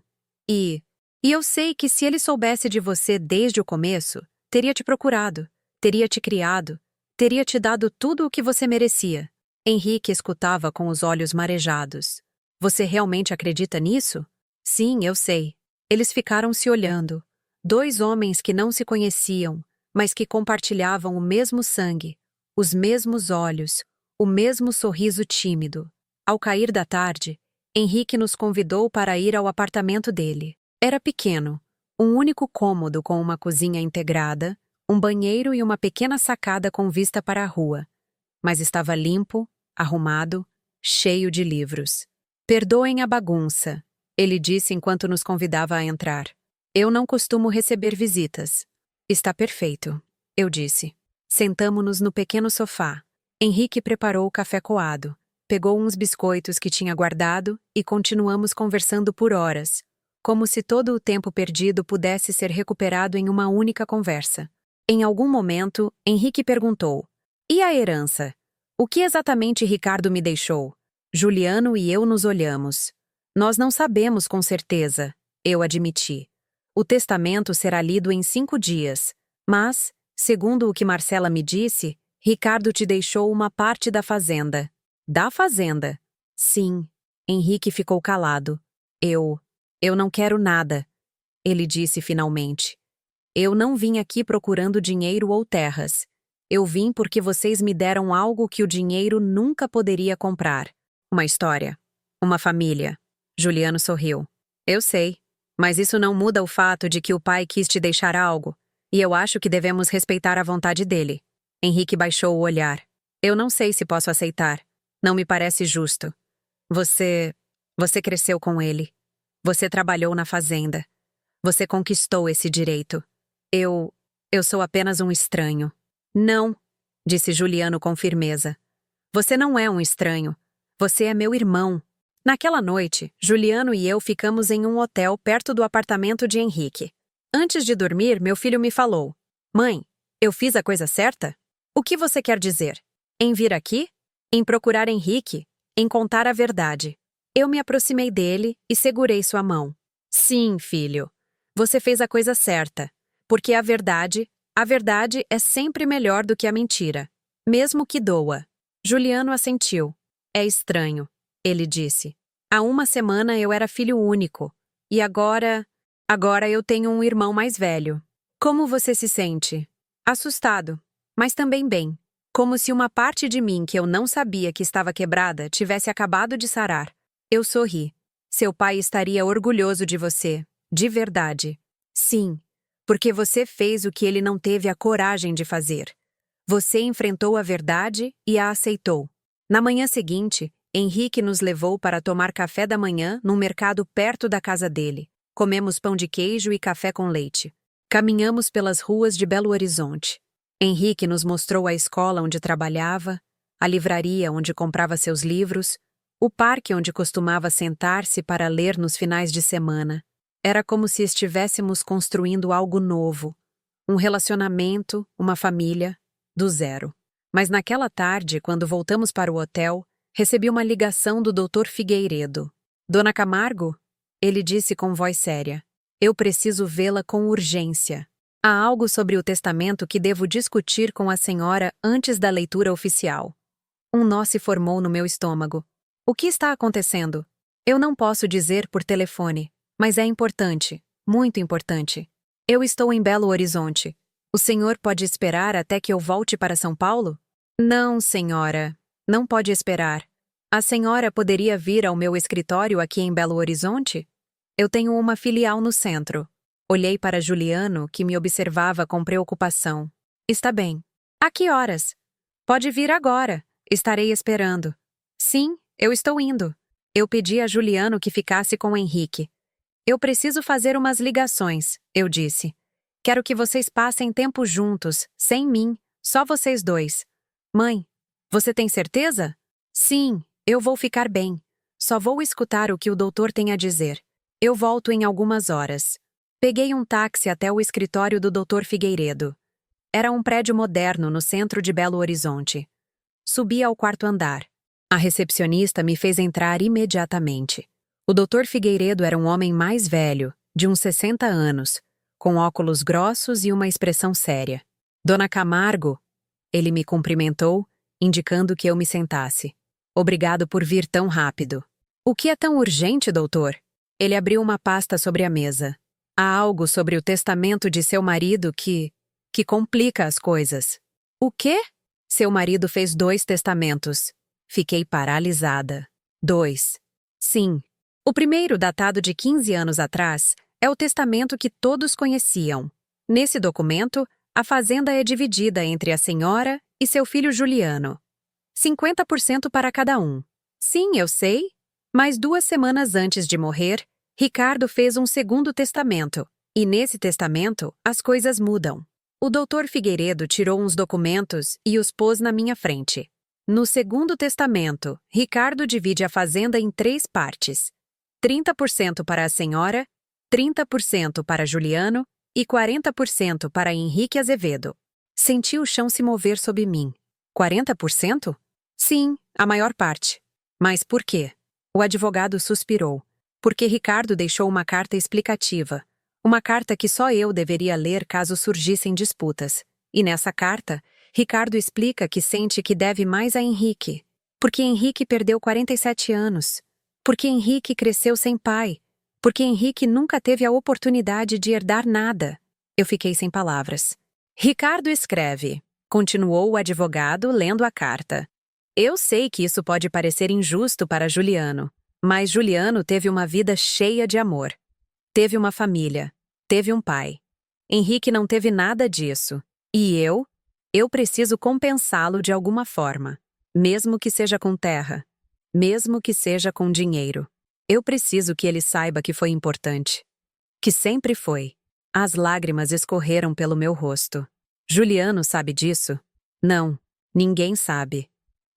E eu sei que se ele soubesse de você desde o começo, teria te procurado, teria te criado, teria te dado tudo o que você merecia. Henrique escutava com os olhos marejados. Você realmente acredita nisso? Sim, eu sei. Eles ficaram se olhando. 2 homens que não se conheciam, mas que compartilhavam o mesmo sangue, os mesmos olhos, o mesmo sorriso tímido. Ao cair da tarde, Henrique nos convidou para ir ao apartamento dele. Era pequeno, um único cômodo com uma cozinha integrada, um banheiro e uma pequena sacada com vista para a rua. Mas estava limpo, arrumado, cheio de livros. Perdoem a bagunça, ele disse enquanto nos convidava a entrar. Eu não costumo receber visitas. Está perfeito, eu disse. Sentamo-nos no pequeno sofá. Henrique preparou o café coado, pegou uns biscoitos que tinha guardado e continuamos conversando por horas, como se todo o tempo perdido pudesse ser recuperado em uma única conversa. Em algum momento, Henrique perguntou: E a herança? O que exatamente Ricardo me deixou? Juliano e eu nos olhamos. Nós não sabemos com certeza, eu admiti. O testamento será lido em 5 dias, mas, segundo o que Marcela me disse, Ricardo te deixou uma parte da fazenda. Da fazenda? Sim. Henrique ficou calado. Eu não quero nada, ele disse finalmente. Eu não vim aqui procurando dinheiro ou terras. Eu vim porque vocês me deram algo que o dinheiro nunca poderia comprar. Uma história. Uma família. Juliano sorriu. Eu sei, mas isso não muda o fato de que o pai quis te deixar algo, e eu acho que devemos respeitar a vontade dele. Henrique baixou o olhar. Eu não sei se posso aceitar. Não me parece justo. Você cresceu com ele. Você trabalhou na fazenda. Você conquistou esse direito. Eu sou apenas um estranho. Não, disse Juliano com firmeza. Você não é um estranho. Você é meu irmão. Naquela noite, Juliano e eu ficamos em um hotel perto do apartamento de Henrique. Antes de dormir, meu filho me falou: Mãe, eu fiz a coisa certa? O que você quer dizer? Em vir aqui? Em procurar Henrique? Em contar a verdade? Eu me aproximei dele e segurei sua mão. Sim, filho. Você fez a coisa certa. Porque a verdade é sempre melhor do que a mentira. Mesmo que doa. Juliano assentiu. É estranho, ele disse. Há 1 semana eu era filho único. E agora eu tenho um irmão mais velho. Como você se sente? Assustado, mas também bem. Como se uma parte de mim que eu não sabia que estava quebrada tivesse acabado de sarar. Eu sorri. Seu pai estaria orgulhoso de você. De verdade. Sim, porque você fez o que ele não teve a coragem de fazer. Você enfrentou a verdade e a aceitou. Na manhã seguinte, Henrique nos levou para tomar café da manhã num mercado perto da casa dele. Comemos pão de queijo e café com leite. Caminhamos pelas ruas de Belo Horizonte. Henrique nos mostrou a escola onde trabalhava, a livraria onde comprava seus livros, o parque onde costumava sentar-se para ler nos finais de semana. Era como se estivéssemos construindo algo novo, um relacionamento, uma família, do zero. Mas naquela tarde, quando voltamos para o hotel, recebi uma ligação do Dr. Figueiredo. Dona Camargo? Ele disse com voz séria. Eu preciso vê-la com urgência. Há algo sobre o testamento que devo discutir com a senhora antes da leitura oficial. Um nó se formou no meu estômago. O que está acontecendo? Eu não posso dizer por telefone, mas é importante, muito importante. Eu estou em Belo Horizonte. O senhor pode esperar até que eu volte para São Paulo? Não, senhora. Não pode esperar. A senhora poderia vir ao meu escritório aqui em Belo Horizonte? Eu tenho uma filial no centro. Olhei para Juliano, que me observava com preocupação. Está bem. A que horas? Pode vir agora. Estarei esperando. Sim, eu estou indo. Eu pedi a Juliano que ficasse com Henrique. Eu preciso fazer umas ligações, eu disse. Quero que vocês passem tempo juntos, sem mim, só vocês dois. Mãe, você tem certeza? Sim, eu vou ficar bem. Só vou escutar o que o doutor tem a dizer. Eu volto em algumas horas. Peguei um táxi até o escritório do Dr. Figueiredo. Era um prédio moderno no centro de Belo Horizonte. Subi ao quarto andar. A recepcionista me fez entrar imediatamente. O Dr. Figueiredo era um homem mais velho, de uns 60 anos, com óculos grossos e uma expressão séria. Dona Camargo, ele me cumprimentou, indicando que eu me sentasse. Obrigado por vir tão rápido. O que é tão urgente, doutor? Ele abriu uma pasta sobre a mesa. Há algo sobre o testamento de seu marido que complica as coisas. O quê? Seu marido fez 2 testamentos. Fiquei paralisada. 2. Sim. O primeiro, datado de 15 anos atrás, é o testamento que todos conheciam. Nesse documento, a fazenda é dividida entre a senhora e seu filho Juliano. 50% para cada um. Sim, eu sei. Mas 2 semanas antes de morrer, Ricardo fez um segundo testamento. E nesse testamento, as coisas mudam. O doutor Figueiredo tirou uns documentos e os pôs na minha frente. No segundo testamento, Ricardo divide a fazenda em 3 partes. 30% para a senhora, 30% para Juliano e 40% para Henrique Azevedo. Senti o chão se mover sob mim. 40%? Sim, a maior parte. Mas por quê? O advogado suspirou. Porque Ricardo deixou uma carta explicativa. Uma carta que só eu deveria ler caso surgissem disputas. E nessa carta, Ricardo explica que sente que deve mais a Henrique. Porque Henrique perdeu 47 anos. Porque Henrique cresceu sem pai. Porque Henrique nunca teve a oportunidade de herdar nada. Eu fiquei sem palavras. Ricardo escreve, continuou o advogado lendo a carta. Eu sei que isso pode parecer injusto para Juliano, mas Juliano teve uma vida cheia de amor. Teve uma família. Teve um pai. Henrique não teve nada disso. E eu preciso compensá-lo de alguma forma. Mesmo que seja com terra. Mesmo que seja com dinheiro. Eu preciso que ele saiba que foi importante. Que sempre foi. As lágrimas escorreram pelo meu rosto. Juliano sabe disso? Não, ninguém sabe.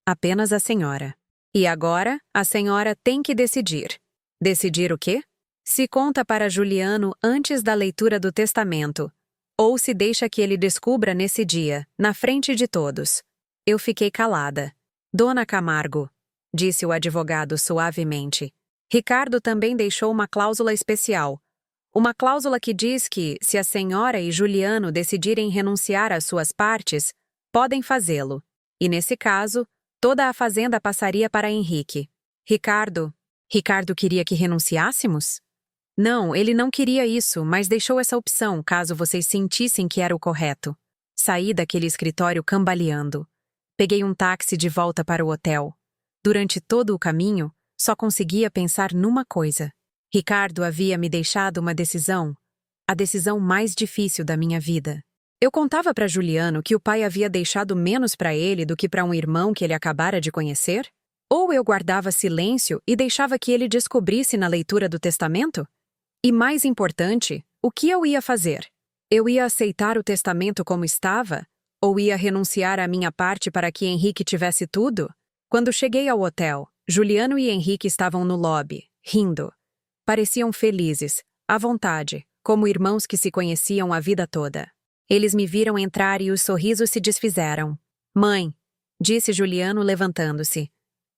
Apenas a senhora. E agora, a senhora tem que decidir. Decidir o quê? Se conta para Juliano antes da leitura do testamento, ou se deixa que ele descubra nesse dia, na frente de todos. Eu fiquei calada. Dona Camargo, disse o advogado suavemente. Ricardo também deixou uma cláusula especial. Uma cláusula que diz que, se a senhora e Juliano decidirem renunciar às suas partes, podem fazê-lo. E nesse caso, toda a fazenda passaria para Henrique. Ricardo queria que renunciássemos? Não, ele não queria isso, mas deixou essa opção caso vocês sentissem que era o correto. Saí daquele escritório cambaleando. Peguei um táxi de volta para o hotel. Durante todo o caminho, só conseguia pensar numa coisa. Ricardo havia me deixado uma decisão, a decisão mais difícil da minha vida. Eu contava para Juliano que o pai havia deixado menos para ele do que para um irmão que ele acabara de conhecer? Ou eu guardava silêncio e deixava que ele descobrisse na leitura do testamento? E mais importante, o que eu ia fazer? Eu ia aceitar o testamento como estava? Ou ia renunciar à minha parte para que Henrique tivesse tudo? Quando cheguei ao hotel, Juliano e Henrique estavam no lobby, rindo. Pareciam felizes, à vontade, como irmãos que se conheciam a vida toda. Eles me viram entrar e os sorrisos se desfizeram. Mãe, disse Juliano levantando-se.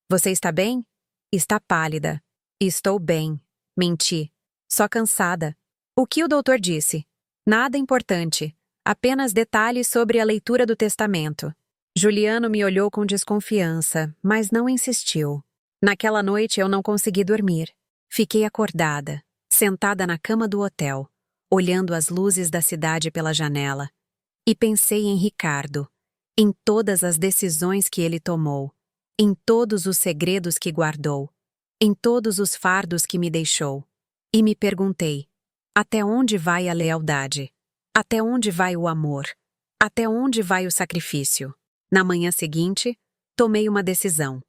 Você está bem? Está pálida. Estou bem. Menti. Só cansada. O que o doutor disse? Nada importante. Apenas detalhes sobre a leitura do testamento. Juliano me olhou com desconfiança, mas não insistiu. Naquela noite eu não consegui dormir. Fiquei acordada, sentada na cama do hotel, olhando as luzes da cidade pela janela. E pensei em Ricardo, em todas as decisões que ele tomou, em todos os segredos que guardou, em todos os fardos que me deixou. E me perguntei, até onde vai a lealdade? Até onde vai o amor? Até onde vai o sacrifício? Na manhã seguinte, tomei uma decisão.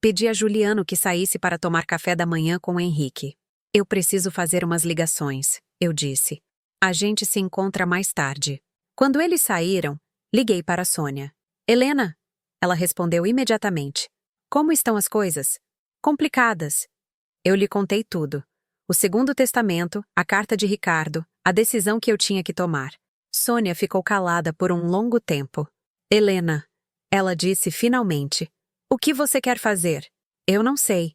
Pedi a Juliano que saísse para tomar café da manhã com o Henrique. Eu preciso fazer umas ligações, eu disse. A gente se encontra mais tarde. Quando eles saíram, liguei para Sônia. Helena? Ela respondeu imediatamente. Como estão as coisas? Complicadas. Eu lhe contei tudo. O segundo testamento, a carta de Ricardo, a decisão que eu tinha que tomar. Sônia ficou calada por um longo tempo. Helena, ela disse finalmente. O que você quer fazer? Eu não sei.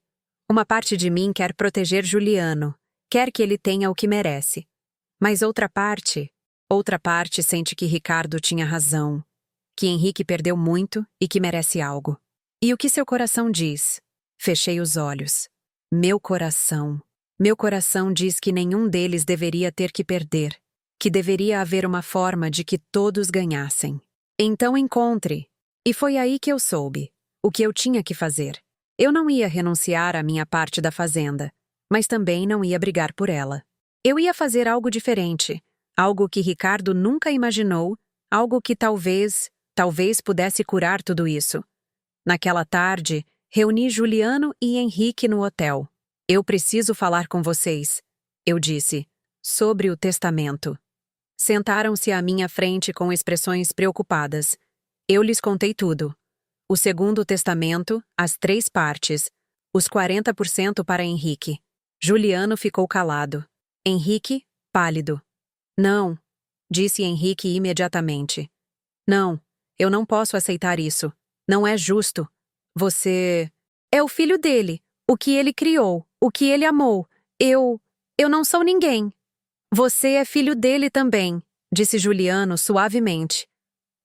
Uma parte de mim quer proteger Juliano, quer que ele tenha o que merece. Mas outra parte sente que Ricardo tinha razão, que Henrique perdeu muito e que merece algo. E o que seu coração diz? Fechei os olhos. Meu coração diz que nenhum deles deveria ter que perder, que deveria haver uma forma de que todos ganhassem. Então encontre. E foi aí que eu soube o que eu tinha que fazer. Eu não ia renunciar à minha parte da fazenda, mas também não ia brigar por ela. Eu ia fazer algo diferente, algo que Ricardo nunca imaginou, algo que talvez pudesse curar tudo isso. Naquela tarde, reuni Juliano e Henrique no hotel. Eu preciso falar com vocês, eu disse, sobre o testamento. Sentaram-se à minha frente com expressões preocupadas. Eu lhes contei tudo. O segundo testamento, as 3 partes, os 40% para Henrique. Juliano ficou calado. Henrique, pálido. Não, disse Henrique imediatamente. Não, eu não posso aceitar isso. Não é justo. Você... É o filho dele, o que ele criou, o que ele amou. Eu não sou ninguém. Você é filho dele também, disse Juliano suavemente.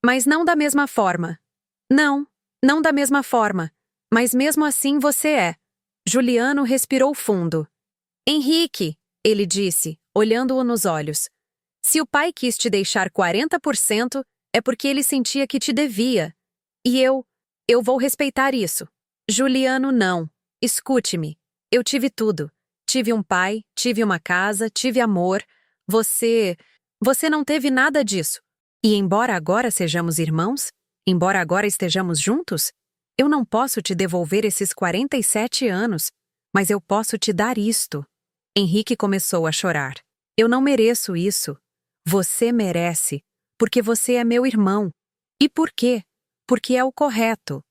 Mas não da mesma forma. Não da mesma forma, mas mesmo assim você é. Juliano respirou fundo. Henrique, ele disse, olhando-o nos olhos. Se o pai quis te deixar 40%, é porque ele sentia que te devia. E eu vou respeitar isso. Juliano, não. Escute-me. Eu tive tudo. Tive um pai, tive uma casa, tive amor. Você não teve nada disso. E embora agora sejamos irmãos, embora agora estejamos juntos, eu não posso te devolver esses 47 anos, mas eu posso te dar isto. Henrique começou a chorar. Eu não mereço isso. Você merece, porque você é meu irmão. E por quê? Porque é o correto.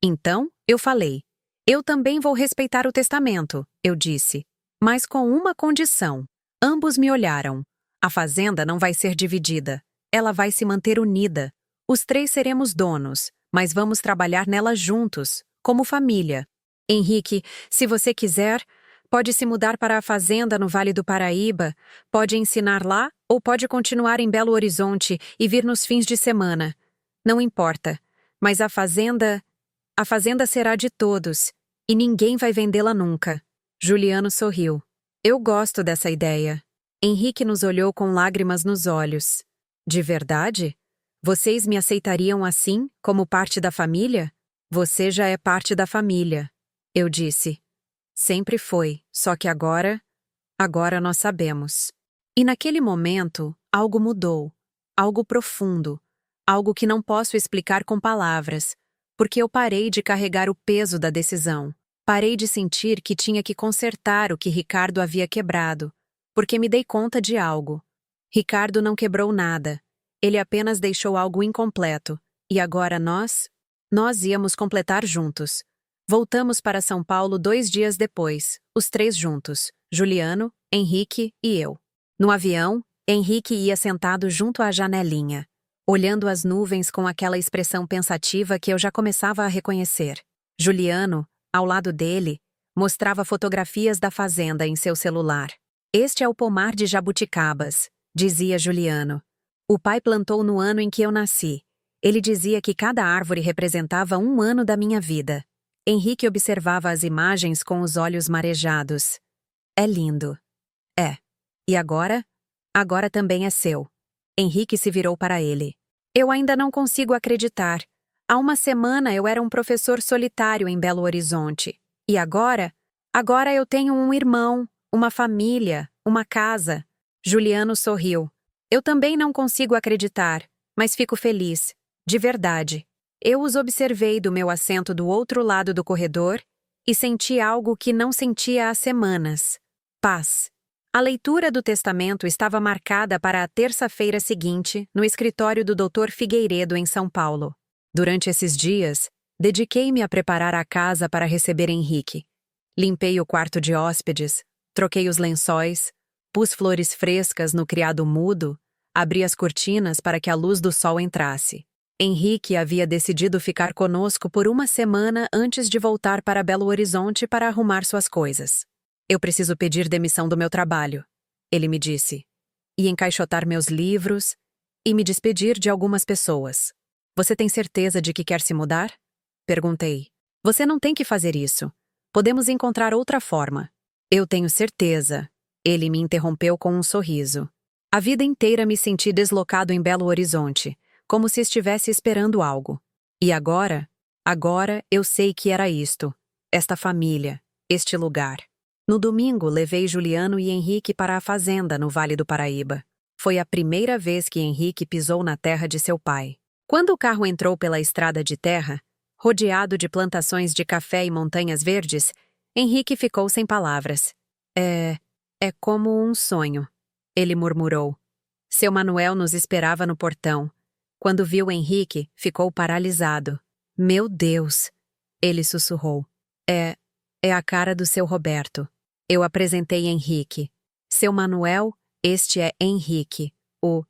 Então, eu falei. Eu também vou respeitar o testamento, eu disse. Mas com uma condição. Ambos me olharam. A fazenda não vai ser dividida. Ela vai se manter unida. Os 3 seremos donos, mas vamos trabalhar nela juntos, como família. Henrique, se você quiser, pode se mudar para a fazenda no Vale do Paraíba, pode ensinar lá ou pode continuar em Belo Horizonte e vir nos fins de semana. Não importa, mas a fazenda será de todos e ninguém vai vendê-la nunca. Juliano sorriu. Eu gosto dessa ideia. Henrique nos olhou com lágrimas nos olhos. De verdade? Vocês me aceitariam assim, como parte da família? Você já é parte da família, eu disse. Sempre foi, só que agora nós sabemos. E naquele momento, algo mudou. Algo profundo. Algo que não posso explicar com palavras, porque eu parei de carregar o peso da decisão. Parei de sentir que tinha que consertar o que Ricardo havia quebrado, porque me dei conta de algo. Ricardo não quebrou nada. Ele apenas deixou algo incompleto, e agora nós íamos completar juntos. Voltamos para São Paulo 2 dias depois, os 3 juntos, Juliano, Henrique e eu. No avião, Henrique ia sentado junto à janelinha, olhando as nuvens com aquela expressão pensativa que eu já começava a reconhecer. Juliano, ao lado dele, mostrava fotografias da fazenda em seu celular. Este é o pomar de jabuticabas, dizia Juliano. O pai plantou no ano em que eu nasci. Ele dizia que cada árvore representava 1 ano da minha vida. Henrique observava as imagens com os olhos marejados. É lindo. É. E agora? Agora também é seu. Henrique se virou para ele. Eu ainda não consigo acreditar. Há 1 semana eu era um professor solitário em Belo Horizonte. E agora? Agora eu tenho um irmão, uma família, uma casa. Juliano sorriu. Eu também não consigo acreditar, mas fico feliz. De verdade. Eu os observei do meu assento do outro lado do corredor e senti algo que não sentia há semanas. Paz. A leitura do testamento estava marcada para a terça-feira seguinte, no escritório do Dr. Figueiredo, em São Paulo. Durante esses dias, dediquei-me a preparar a casa para receber Henrique. Limpei o quarto de hóspedes, troquei os lençóis, pus flores frescas no criado mudo, abri as cortinas para que a luz do sol entrasse. Henrique havia decidido ficar conosco por uma semana antes de voltar para Belo Horizonte para arrumar suas coisas. Eu preciso pedir demissão do meu trabalho, ele me disse, e encaixotar meus livros e me despedir de algumas pessoas. Você tem certeza de que quer se mudar? Perguntei. Você não tem que fazer isso. Podemos encontrar outra forma. Eu tenho certeza. Ele me interrompeu com um sorriso. A vida inteira me senti deslocado em Belo Horizonte, como se estivesse esperando algo. E agora eu sei que era isto, esta família, este lugar. No domingo, levei Juliano e Henrique para a fazenda no Vale do Paraíba. Foi a primeira vez que Henrique pisou na terra de seu pai. Quando o carro entrou pela estrada de terra, rodeado de plantações de café e montanhas verdes, Henrique ficou sem palavras. É como um sonho, ele murmurou. Seu Manuel nos esperava no portão. Quando viu Henrique, ficou paralisado. Meu Deus! Ele sussurrou. É a cara do seu Roberto. Eu apresentei Henrique. Seu Manuel, este é Henrique, o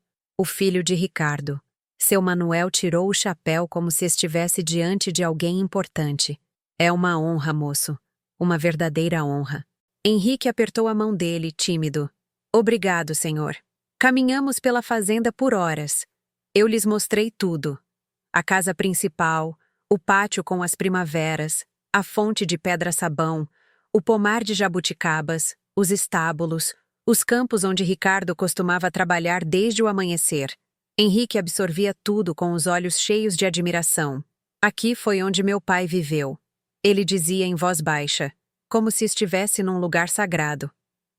filho de Ricardo. Seu Manuel tirou o chapéu como se estivesse diante de alguém importante. É uma honra, moço. Uma verdadeira honra. Henrique apertou a mão dele, tímido. Obrigado, senhor. Caminhamos pela fazenda por horas. Eu lhes mostrei tudo. A casa principal, o pátio com as primaveras, a fonte de pedra-sabão, o pomar de jabuticabas, os estábulos, os campos onde Ricardo costumava trabalhar desde o amanhecer. Henrique absorvia tudo com os olhos cheios de admiração. Aqui foi onde meu pai viveu. Ele dizia em voz baixa, como se estivesse num lugar sagrado.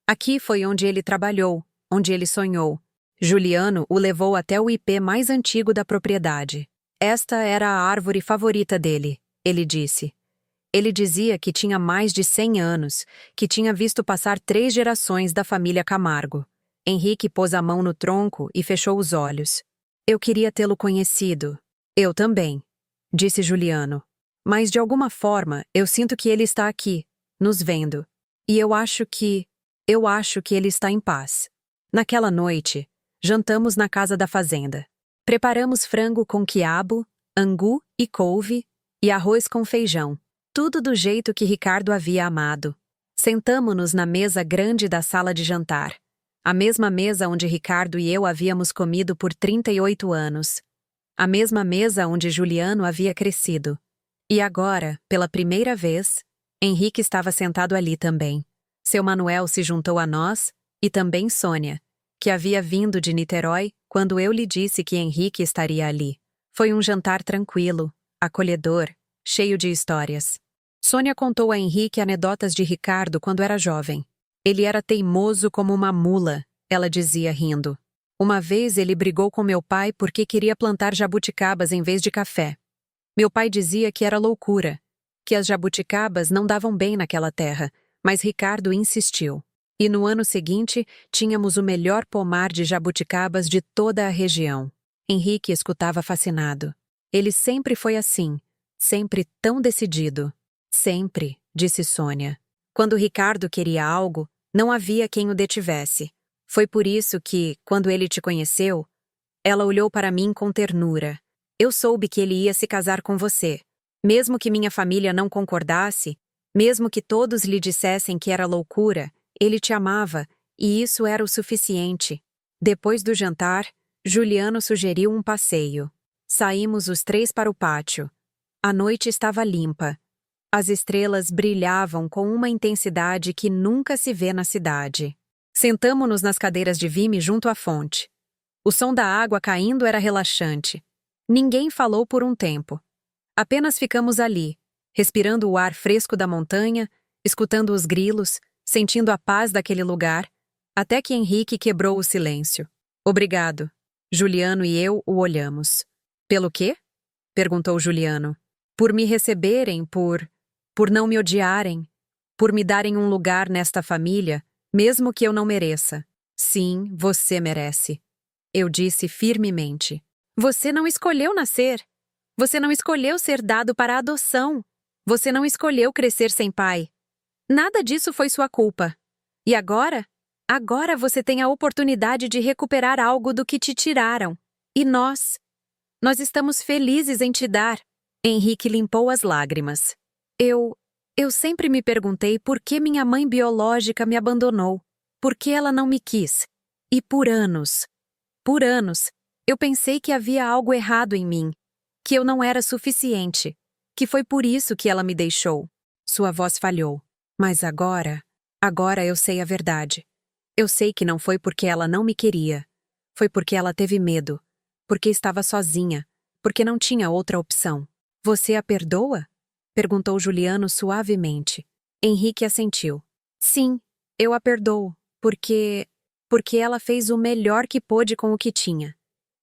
Aqui foi onde ele trabalhou, onde ele sonhou. Juliano o levou até o ipê mais antigo da propriedade. Esta era a árvore favorita dele, ele disse. Ele dizia que tinha mais de 100 anos, que tinha visto passar 3 gerações da família Camargo. Henrique pôs a mão no tronco e fechou os olhos. Eu queria tê-lo conhecido. Eu também, disse Juliano. Mas de alguma forma eu sinto que ele está aqui, nos vendo. E eu acho que ele está em paz. Naquela noite, jantamos na casa da fazenda. Preparamos frango com quiabo, angu e couve e arroz com feijão. Tudo do jeito que Ricardo havia amado. Sentamo-nos na mesa grande da sala de jantar. A mesma mesa onde Ricardo e eu havíamos comido por 38 anos. A mesma mesa onde Juliano havia crescido. E agora, pela primeira vez, Henrique estava sentado ali também. Seu Manuel se juntou a nós, e também Sônia, que havia vindo de Niterói quando eu lhe disse que Henrique estaria ali. Foi um jantar tranquilo, acolhedor, cheio de histórias. Sônia contou a Henrique anedotas de Ricardo quando era jovem. Ele era teimoso como uma mula, ela dizia rindo. Uma vez ele brigou com meu pai porque queria plantar jabuticabas em vez de café. Meu pai dizia que era loucura, que as jabuticabas não davam bem naquela terra, mas Ricardo insistiu. E no ano seguinte, tínhamos o melhor pomar de jabuticabas de toda a região. Henrique escutava fascinado. Ele sempre foi assim, sempre tão decidido. Sempre, disse Sônia. Quando Ricardo queria algo, não havia quem o detivesse. Foi por isso que, quando ele te conheceu, ela olhou para mim com ternura. Eu soube que ele ia se casar com você. Mesmo que minha família não concordasse, mesmo que todos lhe dissessem que era loucura, ele te amava, e isso era o suficiente. Depois do jantar, Juliano sugeriu um passeio. Saímos os 3 para o pátio. A noite estava limpa. As estrelas brilhavam com uma intensidade que nunca se vê na cidade. Sentamo-nos nas cadeiras de vime junto à fonte. O som da água caindo era relaxante. Ninguém falou por um tempo. Apenas ficamos ali, respirando o ar fresco da montanha, escutando os grilos, sentindo a paz daquele lugar, até que Henrique quebrou o silêncio. Obrigado. Juliano e eu o olhamos. Pelo quê? Perguntou Juliano. Por me receberem, por não me odiarem, por me darem um lugar nesta família, Mesmo que eu não mereça. Sim, você merece. Eu disse firmemente. Você não escolheu nascer. Você não escolheu ser dado para adoção. Você não escolheu crescer sem pai. Nada disso foi sua culpa. E agora? Agora você tem a oportunidade de recuperar algo do que te tiraram. E nós estamos felizes em te dar. Henrique limpou as lágrimas. Eu sempre me perguntei por que minha mãe biológica me abandonou. Por que ela não me quis? E por anos, eu pensei que havia algo errado em mim, que eu não era suficiente, que foi por isso que ela me deixou. Sua voz falhou. Mas agora eu sei a verdade. Eu sei que não foi porque ela não me queria. Foi porque ela teve medo, porque estava sozinha, porque não tinha outra opção. Você a perdoa? Perguntou Juliano suavemente. Henrique assentiu. Sim, eu a perdoo, porque ela fez o melhor que pôde com o que tinha.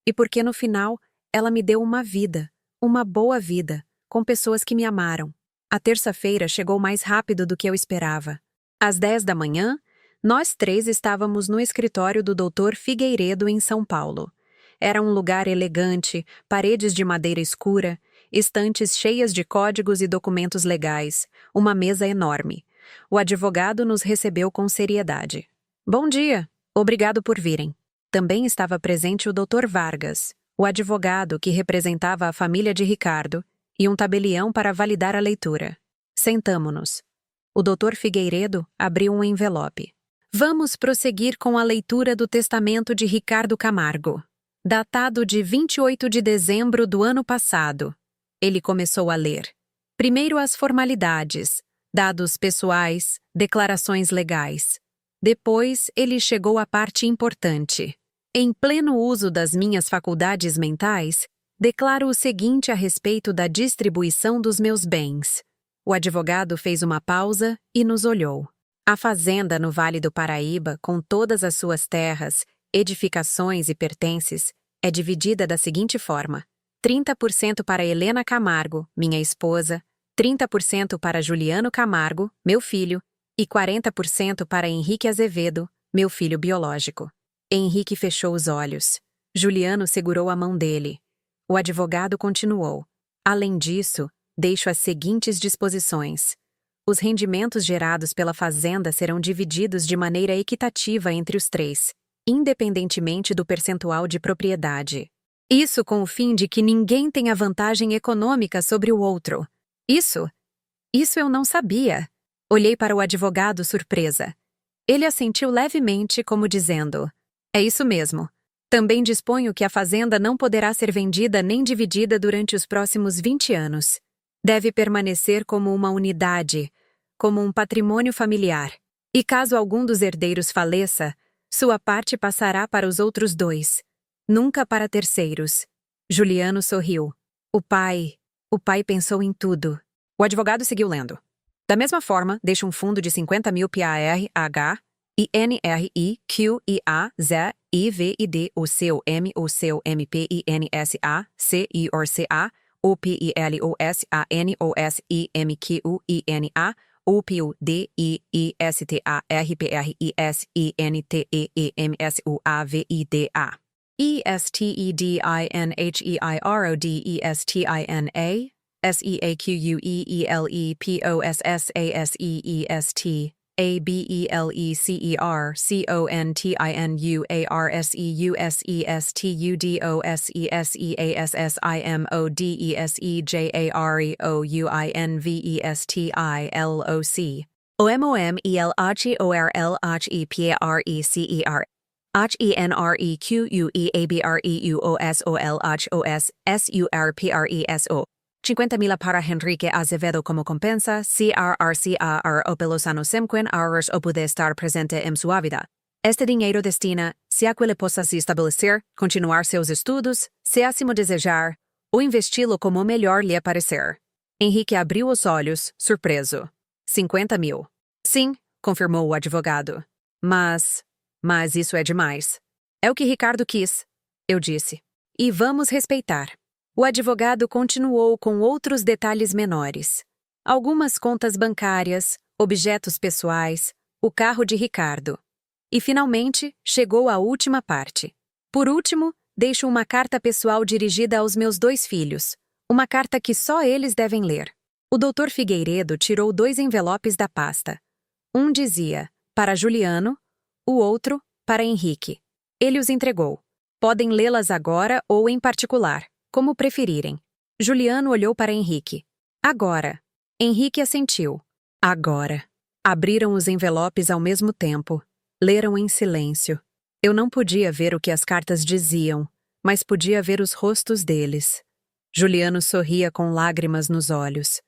E porque no final, ela me deu uma vida, uma boa vida, com pessoas que me amaram. A terça-feira chegou mais rápido do que eu esperava. Às 10 da manhã, nós três estávamos no escritório do Dr. Figueiredo em São Paulo. Era um lugar elegante, paredes de madeira escura, estantes cheias de códigos e documentos legais, uma mesa enorme. O advogado nos recebeu com seriedade. Bom dia, obrigado por virem. Também estava presente o Dr. Vargas, o advogado que representava a família de Ricardo, e um tabelião para validar a leitura. Sentamo-nos. O Dr. Figueiredo abriu um envelope. Vamos prosseguir com a leitura do testamento de Ricardo Camargo, datado de 28 de dezembro do ano passado. Ele começou a ler. Primeiro as formalidades, dados pessoais, declarações legais. Depois, ele chegou à parte importante. Em pleno uso das minhas faculdades mentais, declaro o seguinte a respeito da distribuição dos meus bens. O advogado fez uma pausa e nos olhou. A fazenda no Vale do Paraíba, com todas as suas terras, edificações e pertences, é dividida da seguinte forma: 30% para Helena Camargo, minha esposa, 30% para Juliano Camargo, meu filho, e 40% para Henrique Azevedo, meu filho biológico. Henrique fechou os olhos. Juliano segurou a mão dele. O advogado continuou. Além disso, deixo as seguintes disposições. Os rendimentos gerados pela fazenda serão divididos de maneira equitativa entre os três, independentemente do percentual de propriedade. Isso com o fim de que ninguém tenha vantagem econômica sobre o outro. Isso eu não sabia. Olhei para o advogado surpresa. Ele assentiu levemente, como dizendo: é isso mesmo. Também disponho que a fazenda não poderá ser vendida nem dividida durante os próximos 20 anos. Deve permanecer como uma unidade, como um patrimônio familiar. E caso algum dos herdeiros faleça, sua parte passará para os outros dois, nunca para terceiros. Juliano sorriu. O pai pensou em tudo. O advogado seguiu lendo. Da mesma forma, deixa um fundo de 50 mil PARH, INRI, QIA, ZIVID, o seu MPINSA, CIORCA, OPILOSANOSIMQINA, OPUDIISTARPRISINTEEMSUAVIDA. ESTEDINHEIRODESTINA, SEAQUEELEPOSSASEEST, ABELECERCONTINUASESTESIMODESTILOC, OMOMELHORLHEPRECER, HENREQUEABREUOSOLHOSSURPRESO. 50 mil para Henrique Azevedo como compensa, CRRCAR o pelos anos 50 horas o puder estar presente em sua vida. Este dinheiro destina, se a que ele possa se estabelecer, continuar seus estudos, se assim o desejar, ou investi-lo como melhor lhe parecer. Henrique abriu os olhos, surpreso. 50 mil. Sim, confirmou o advogado. Mas isso é demais. É o que Ricardo quis, eu disse. E vamos respeitar. O advogado continuou com outros detalhes menores. Algumas contas bancárias, objetos pessoais, o carro de Ricardo. E finalmente chegou a última parte. Por último, deixo uma carta pessoal dirigida aos meus 2 filhos. Uma carta que só eles devem ler. O Dr. Figueiredo tirou 2 envelopes da pasta. Um dizia, para Juliano, o outro, para Henrique. Ele os entregou. Podem lê-las agora ou em particular, como preferirem. Juliano olhou para Henrique. Agora. Henrique assentiu. Agora. Abriram os envelopes ao mesmo tempo. Leram em silêncio. Eu não podia ver o que as cartas diziam, mas podia ver os rostos deles. Juliano sorria com lágrimas nos olhos.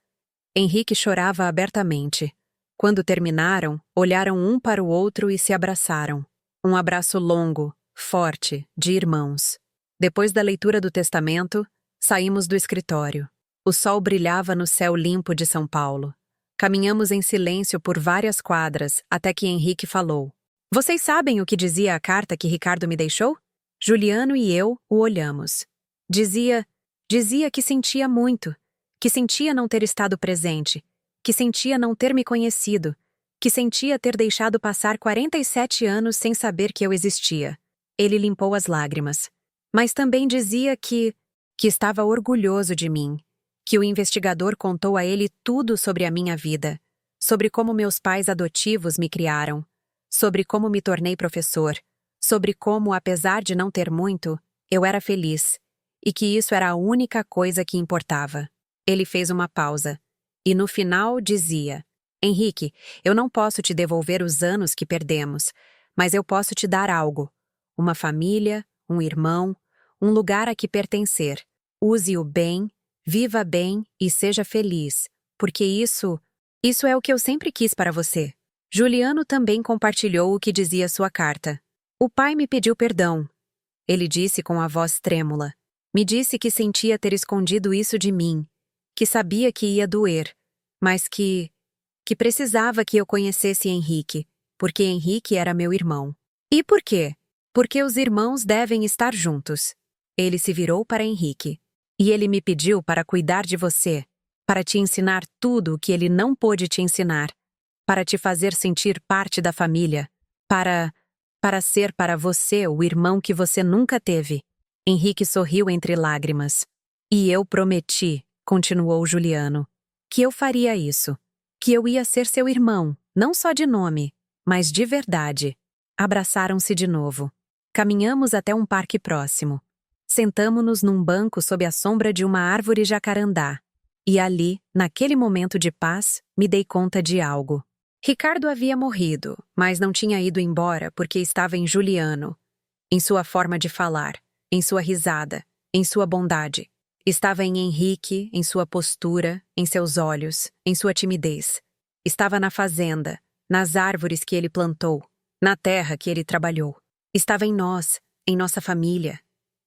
Henrique chorava abertamente. Quando terminaram, olharam um para o outro e se abraçaram. Um abraço longo, forte, de irmãos. Depois da leitura do testamento, saímos do escritório. O sol brilhava no céu limpo de São Paulo. Caminhamos em silêncio por várias quadras, até que Henrique falou. Vocês sabem o que dizia a carta que Ricardo me deixou? Juliano e eu o olhamos. Dizia que sentia muito, que sentia não ter estado presente, que sentia não ter me conhecido, que sentia ter deixado passar 47 anos sem saber que eu existia. Ele limpou as lágrimas. Mas também dizia que estava orgulhoso de mim, que o investigador contou a ele tudo sobre a minha vida, sobre como meus pais adotivos me criaram, sobre como me tornei professor, sobre como, apesar de não ter muito, eu era feliz, e que isso era a única coisa que importava. Ele fez uma pausa, e no final dizia, Henrique, eu não posso te devolver os anos que perdemos, mas eu posso te dar algo. Uma família, um irmão, um lugar a que pertencer. Use-o bem, viva bem e seja feliz, porque isso é o que eu sempre quis para você. Juliano também compartilhou o que dizia sua carta. O pai me pediu perdão. Ele disse com a voz trêmula. Me disse que sentia ter escondido isso de mim, que sabia que ia doer, mas que precisava que eu conhecesse Henrique, porque Henrique era meu irmão. E por quê? Porque os irmãos devem estar juntos. Ele se virou para Henrique. E ele me pediu para cuidar de você, para te ensinar tudo o que ele não pôde te ensinar, para te fazer sentir parte da família, para ser para você o irmão que você nunca teve. Henrique sorriu entre lágrimas. E eu prometi, continuou Juliano, que eu faria isso, que eu ia ser seu irmão, não só de nome, mas de verdade. Abraçaram-se de novo. Caminhamos até um parque próximo. Sentamo-nos num banco sob a sombra de uma árvore jacarandá. E ali, naquele momento de paz, me dei conta de algo. Ricardo havia morrido, mas não tinha ido embora porque estava em Juliano. Em sua forma de falar, em sua risada, em sua bondade. Estava em Henrique, em sua postura, em seus olhos, em sua timidez. Estava na fazenda, nas árvores que ele plantou, na terra que ele trabalhou. Estava em nós, em nossa família.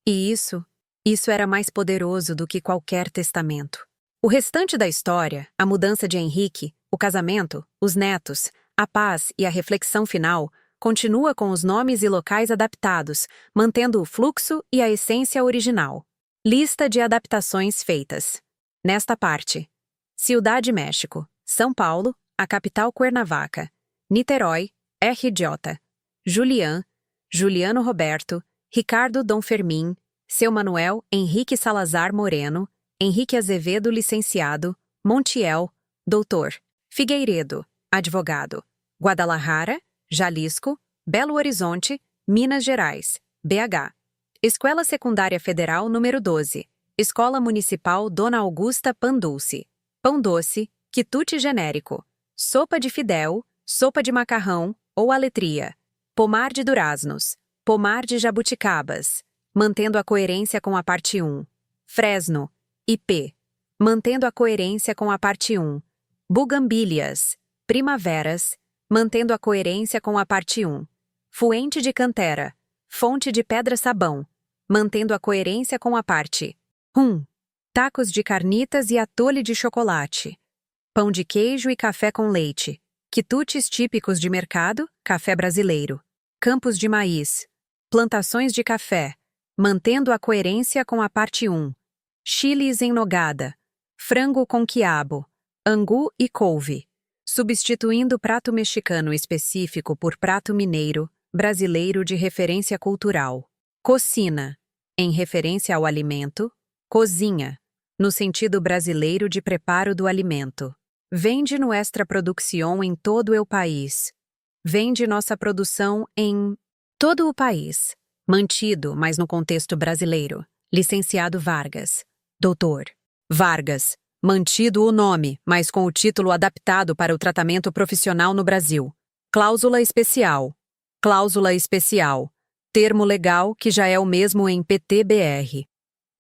E isso era mais poderoso do que qualquer testamento. O restante da história, a mudança de Henrique, o casamento, os netos, a paz e a reflexão final, continua com os nomes e locais adaptados, mantendo o fluxo e a essência original. Lista de adaptações feitas. Nesta parte: Ciudad México, São Paulo, a capital Cuernavaca, Niterói, RJ, Juliano Roberto, Ricardo Dom Fermim, Seu Manuel Henrique Salazar Moreno, Henrique Azevedo Licenciado, Montiel, Doutor, Figueiredo, Advogado, Guadalajara, Jalisco, Belo Horizonte, Minas Gerais, BH. Escola Secundária Federal número 12, Escola Municipal Dona Augusta Pandulce, Pão Doce, quitute genérico, sopa de fidel, sopa de macarrão ou aletria, pomar de duraznos, pomar de jabuticabas, mantendo a coerência com a parte 1. Fresno, IP, mantendo a coerência com a parte 1. Bugambilhas, primaveras, mantendo a coerência com a parte 1. Fuente de cantera, fonte de pedra-sabão, mantendo a coerência com a parte 1. Tacos de carnitas e atole de chocolate. Pão de queijo e café com leite. Quitutes típicos de mercado, café brasileiro. Campos de maíz. Plantações de café, mantendo a coerência com a parte 1. Chiles em nogada. Frango com quiabo. Angu e couve. substituindo prato mexicano específico por prato mineiro, brasileiro de referência cultural. Cocina, em referência ao alimento. Cozinha, no sentido brasileiro de preparo do alimento. Vende nuestra producción em todo o país. Vende nossa produção em todo o país. Mantido, mas no contexto brasileiro. Licenciado Vargas. Doutor. Vargas. Mantido o nome, mas com o título adaptado para o tratamento profissional no Brasil. Cláusula especial. Cláusula especial. Termo legal que já é o mesmo em PTBR.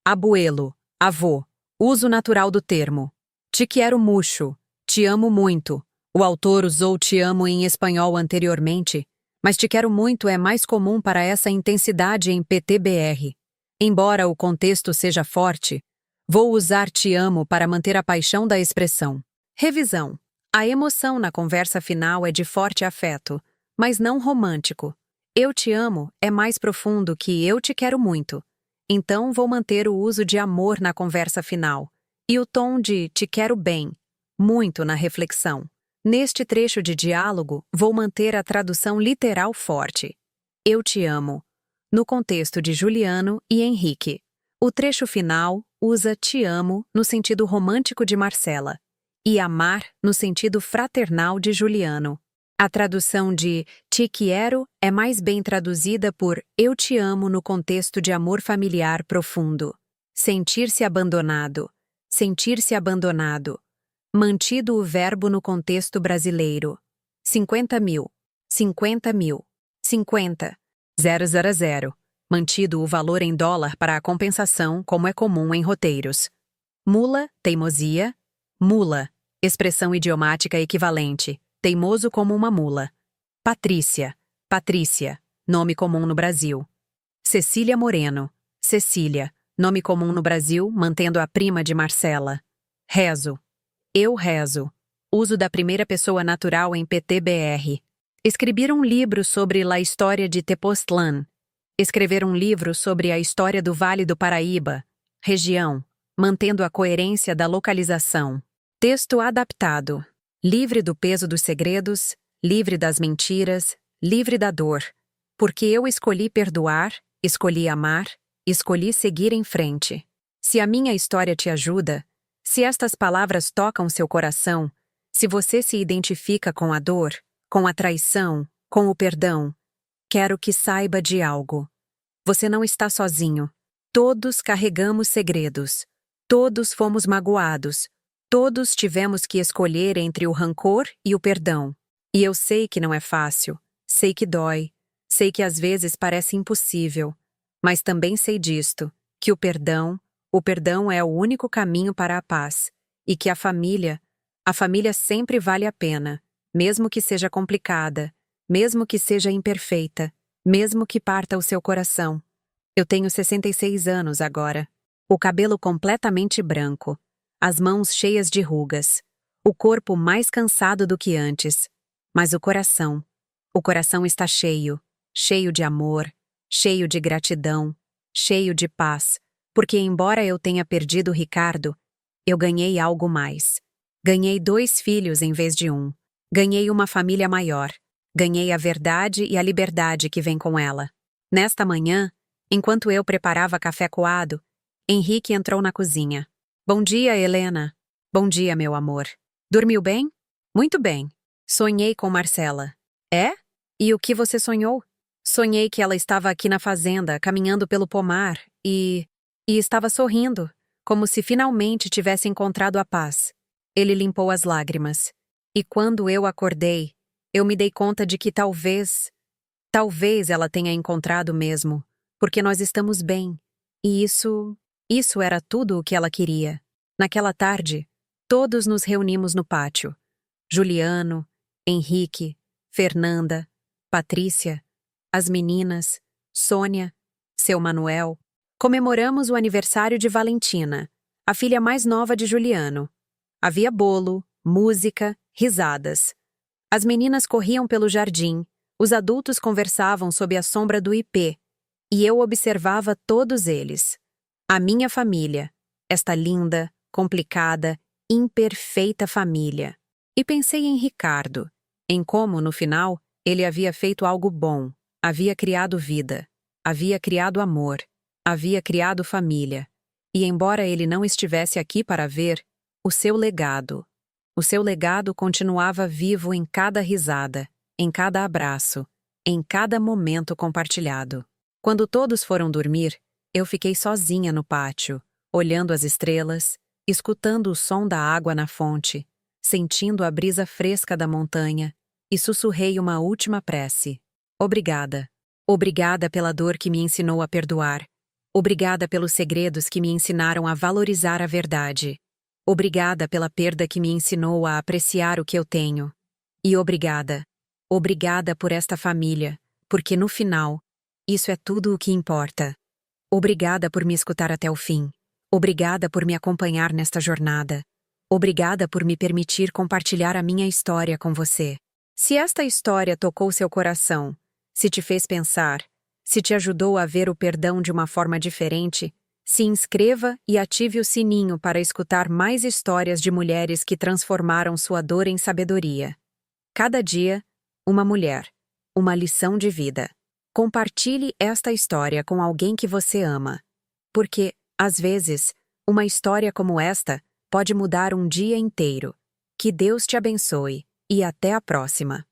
Abuelo. Avô. Uso natural do termo. Te quero mucho. Te amo muito. O autor usou te amo em espanhol anteriormente, mas te quero muito é mais comum para essa intensidade em PTBR. Embora o contexto seja forte, vou usar te amo para manter a paixão da expressão. Revisão. A emoção na conversa final é de forte afeto, mas não romântico. Eu te amo é mais profundo que eu te quero muito. Então vou manter o uso de amor na conversa final e o tom de te quero bem, muito na reflexão. Neste trecho de diálogo, vou manter a tradução literal forte. Eu te amo, no contexto de Juliano e Henrique. O trecho final usa te amo no sentido romântico de Marcela e amar no sentido fraternal de Juliano. A tradução de te quero é mais bem traduzida por eu te amo no contexto de amor familiar profundo. Sentir-se abandonado. Sentir-se abandonado. Mantido o verbo no contexto brasileiro. 50 mil. 50 mil. 50. 000. Mantido o valor em dólar para a compensação, como é comum em roteiros. Mula, teimosia. Mula. Expressão idiomática equivalente. Teimoso como uma mula. Patrícia. Patrícia. Nome comum no Brasil. Cecília Moreno. Cecília. Nome comum no Brasil, mantendo a prima de Marcela. Rezo. Eu rezo. Uso da primeira pessoa natural em PTBR. Escrever um livro sobre a história de Tepoztlán. Escrever um livro sobre a história do Vale do Paraíba. Região. Mantendo a coerência da localização. Texto adaptado. Livre do peso dos segredos, livre das mentiras, livre da dor. Porque eu escolhi perdoar, escolhi amar, escolhi seguir em frente. Se a minha história te ajuda, se estas palavras tocam seu coração, se você se identifica com a dor, com a traição, com o perdão, quero que saiba de algo. Você não está sozinho. Todos carregamos segredos. Todos fomos magoados. Todos tivemos que escolher entre o rancor e o perdão. E eu sei que não é fácil, sei que dói, sei que às vezes parece impossível, mas também sei disto, que o perdão é o único caminho para a paz, e que a família sempre vale a pena, mesmo que seja complicada, mesmo que seja imperfeita, mesmo que parta o seu coração. Eu tenho 66 anos agora, o cabelo completamente branco, as mãos cheias de rugas, o corpo mais cansado do que antes, mas o coração está cheio, cheio de amor, cheio de gratidão, cheio de paz, porque embora eu tenha perdido Ricardo, eu ganhei algo mais. Ganhei 2 filhos em vez de 1. Ganhei uma família maior. Ganhei a verdade e a liberdade que vem com ela. Nesta manhã, enquanto eu preparava café coado, Henrique entrou na cozinha. Bom dia, Helena. Bom dia, meu amor. Dormiu bem? Muito bem. Sonhei com Marcela. É? E o que você sonhou? Sonhei que ela estava aqui na fazenda, caminhando pelo pomar, e estava sorrindo, como se finalmente tivesse encontrado a paz. Ele limpou as lágrimas. E quando eu acordei, eu me dei conta de que talvez ela tenha encontrado mesmo, porque nós estamos bem. E isso era tudo o que ela queria. Naquela tarde, todos nos reunimos no pátio. Juliano, Henrique, Fernanda, Patrícia, as meninas, Sônia, seu Manuel. Comemoramos o aniversário de Valentina, a filha mais nova de Juliano. Havia bolo, música, risadas. As meninas corriam pelo jardim, os adultos conversavam sob a sombra do ipê, e eu observava todos eles. A minha família, esta linda, complicada, imperfeita família. E pensei em Ricardo, em como, no final, ele havia feito algo bom, havia criado vida, havia criado amor, havia criado família. E embora ele não estivesse aqui para ver, o seu legado continuava vivo em cada risada, em cada abraço, em cada momento compartilhado. Quando todos foram dormir, eu fiquei sozinha no pátio, olhando as estrelas, escutando o som da água na fonte, sentindo a brisa fresca da montanha, e sussurrei uma última prece. Obrigada. Obrigada pela dor que me ensinou a perdoar. Obrigada pelos segredos que me ensinaram a valorizar a verdade. Obrigada pela perda que me ensinou a apreciar o que eu tenho. E obrigada. Obrigada por esta família, porque no final, isso é tudo o que importa. Obrigada por me escutar até o fim. Obrigada por me acompanhar nesta jornada. Obrigada por me permitir compartilhar a minha história com você. Se esta história tocou seu coração, se te fez pensar, se te ajudou a ver o perdão de uma forma diferente, se inscreva e ative o sininho para escutar mais histórias de mulheres que transformaram sua dor em sabedoria. Cada dia, uma mulher, uma lição de vida. Compartilhe esta história com alguém que você ama. Porque, às vezes, uma história como esta pode mudar um dia inteiro. Que Deus te abençoe e até a próxima.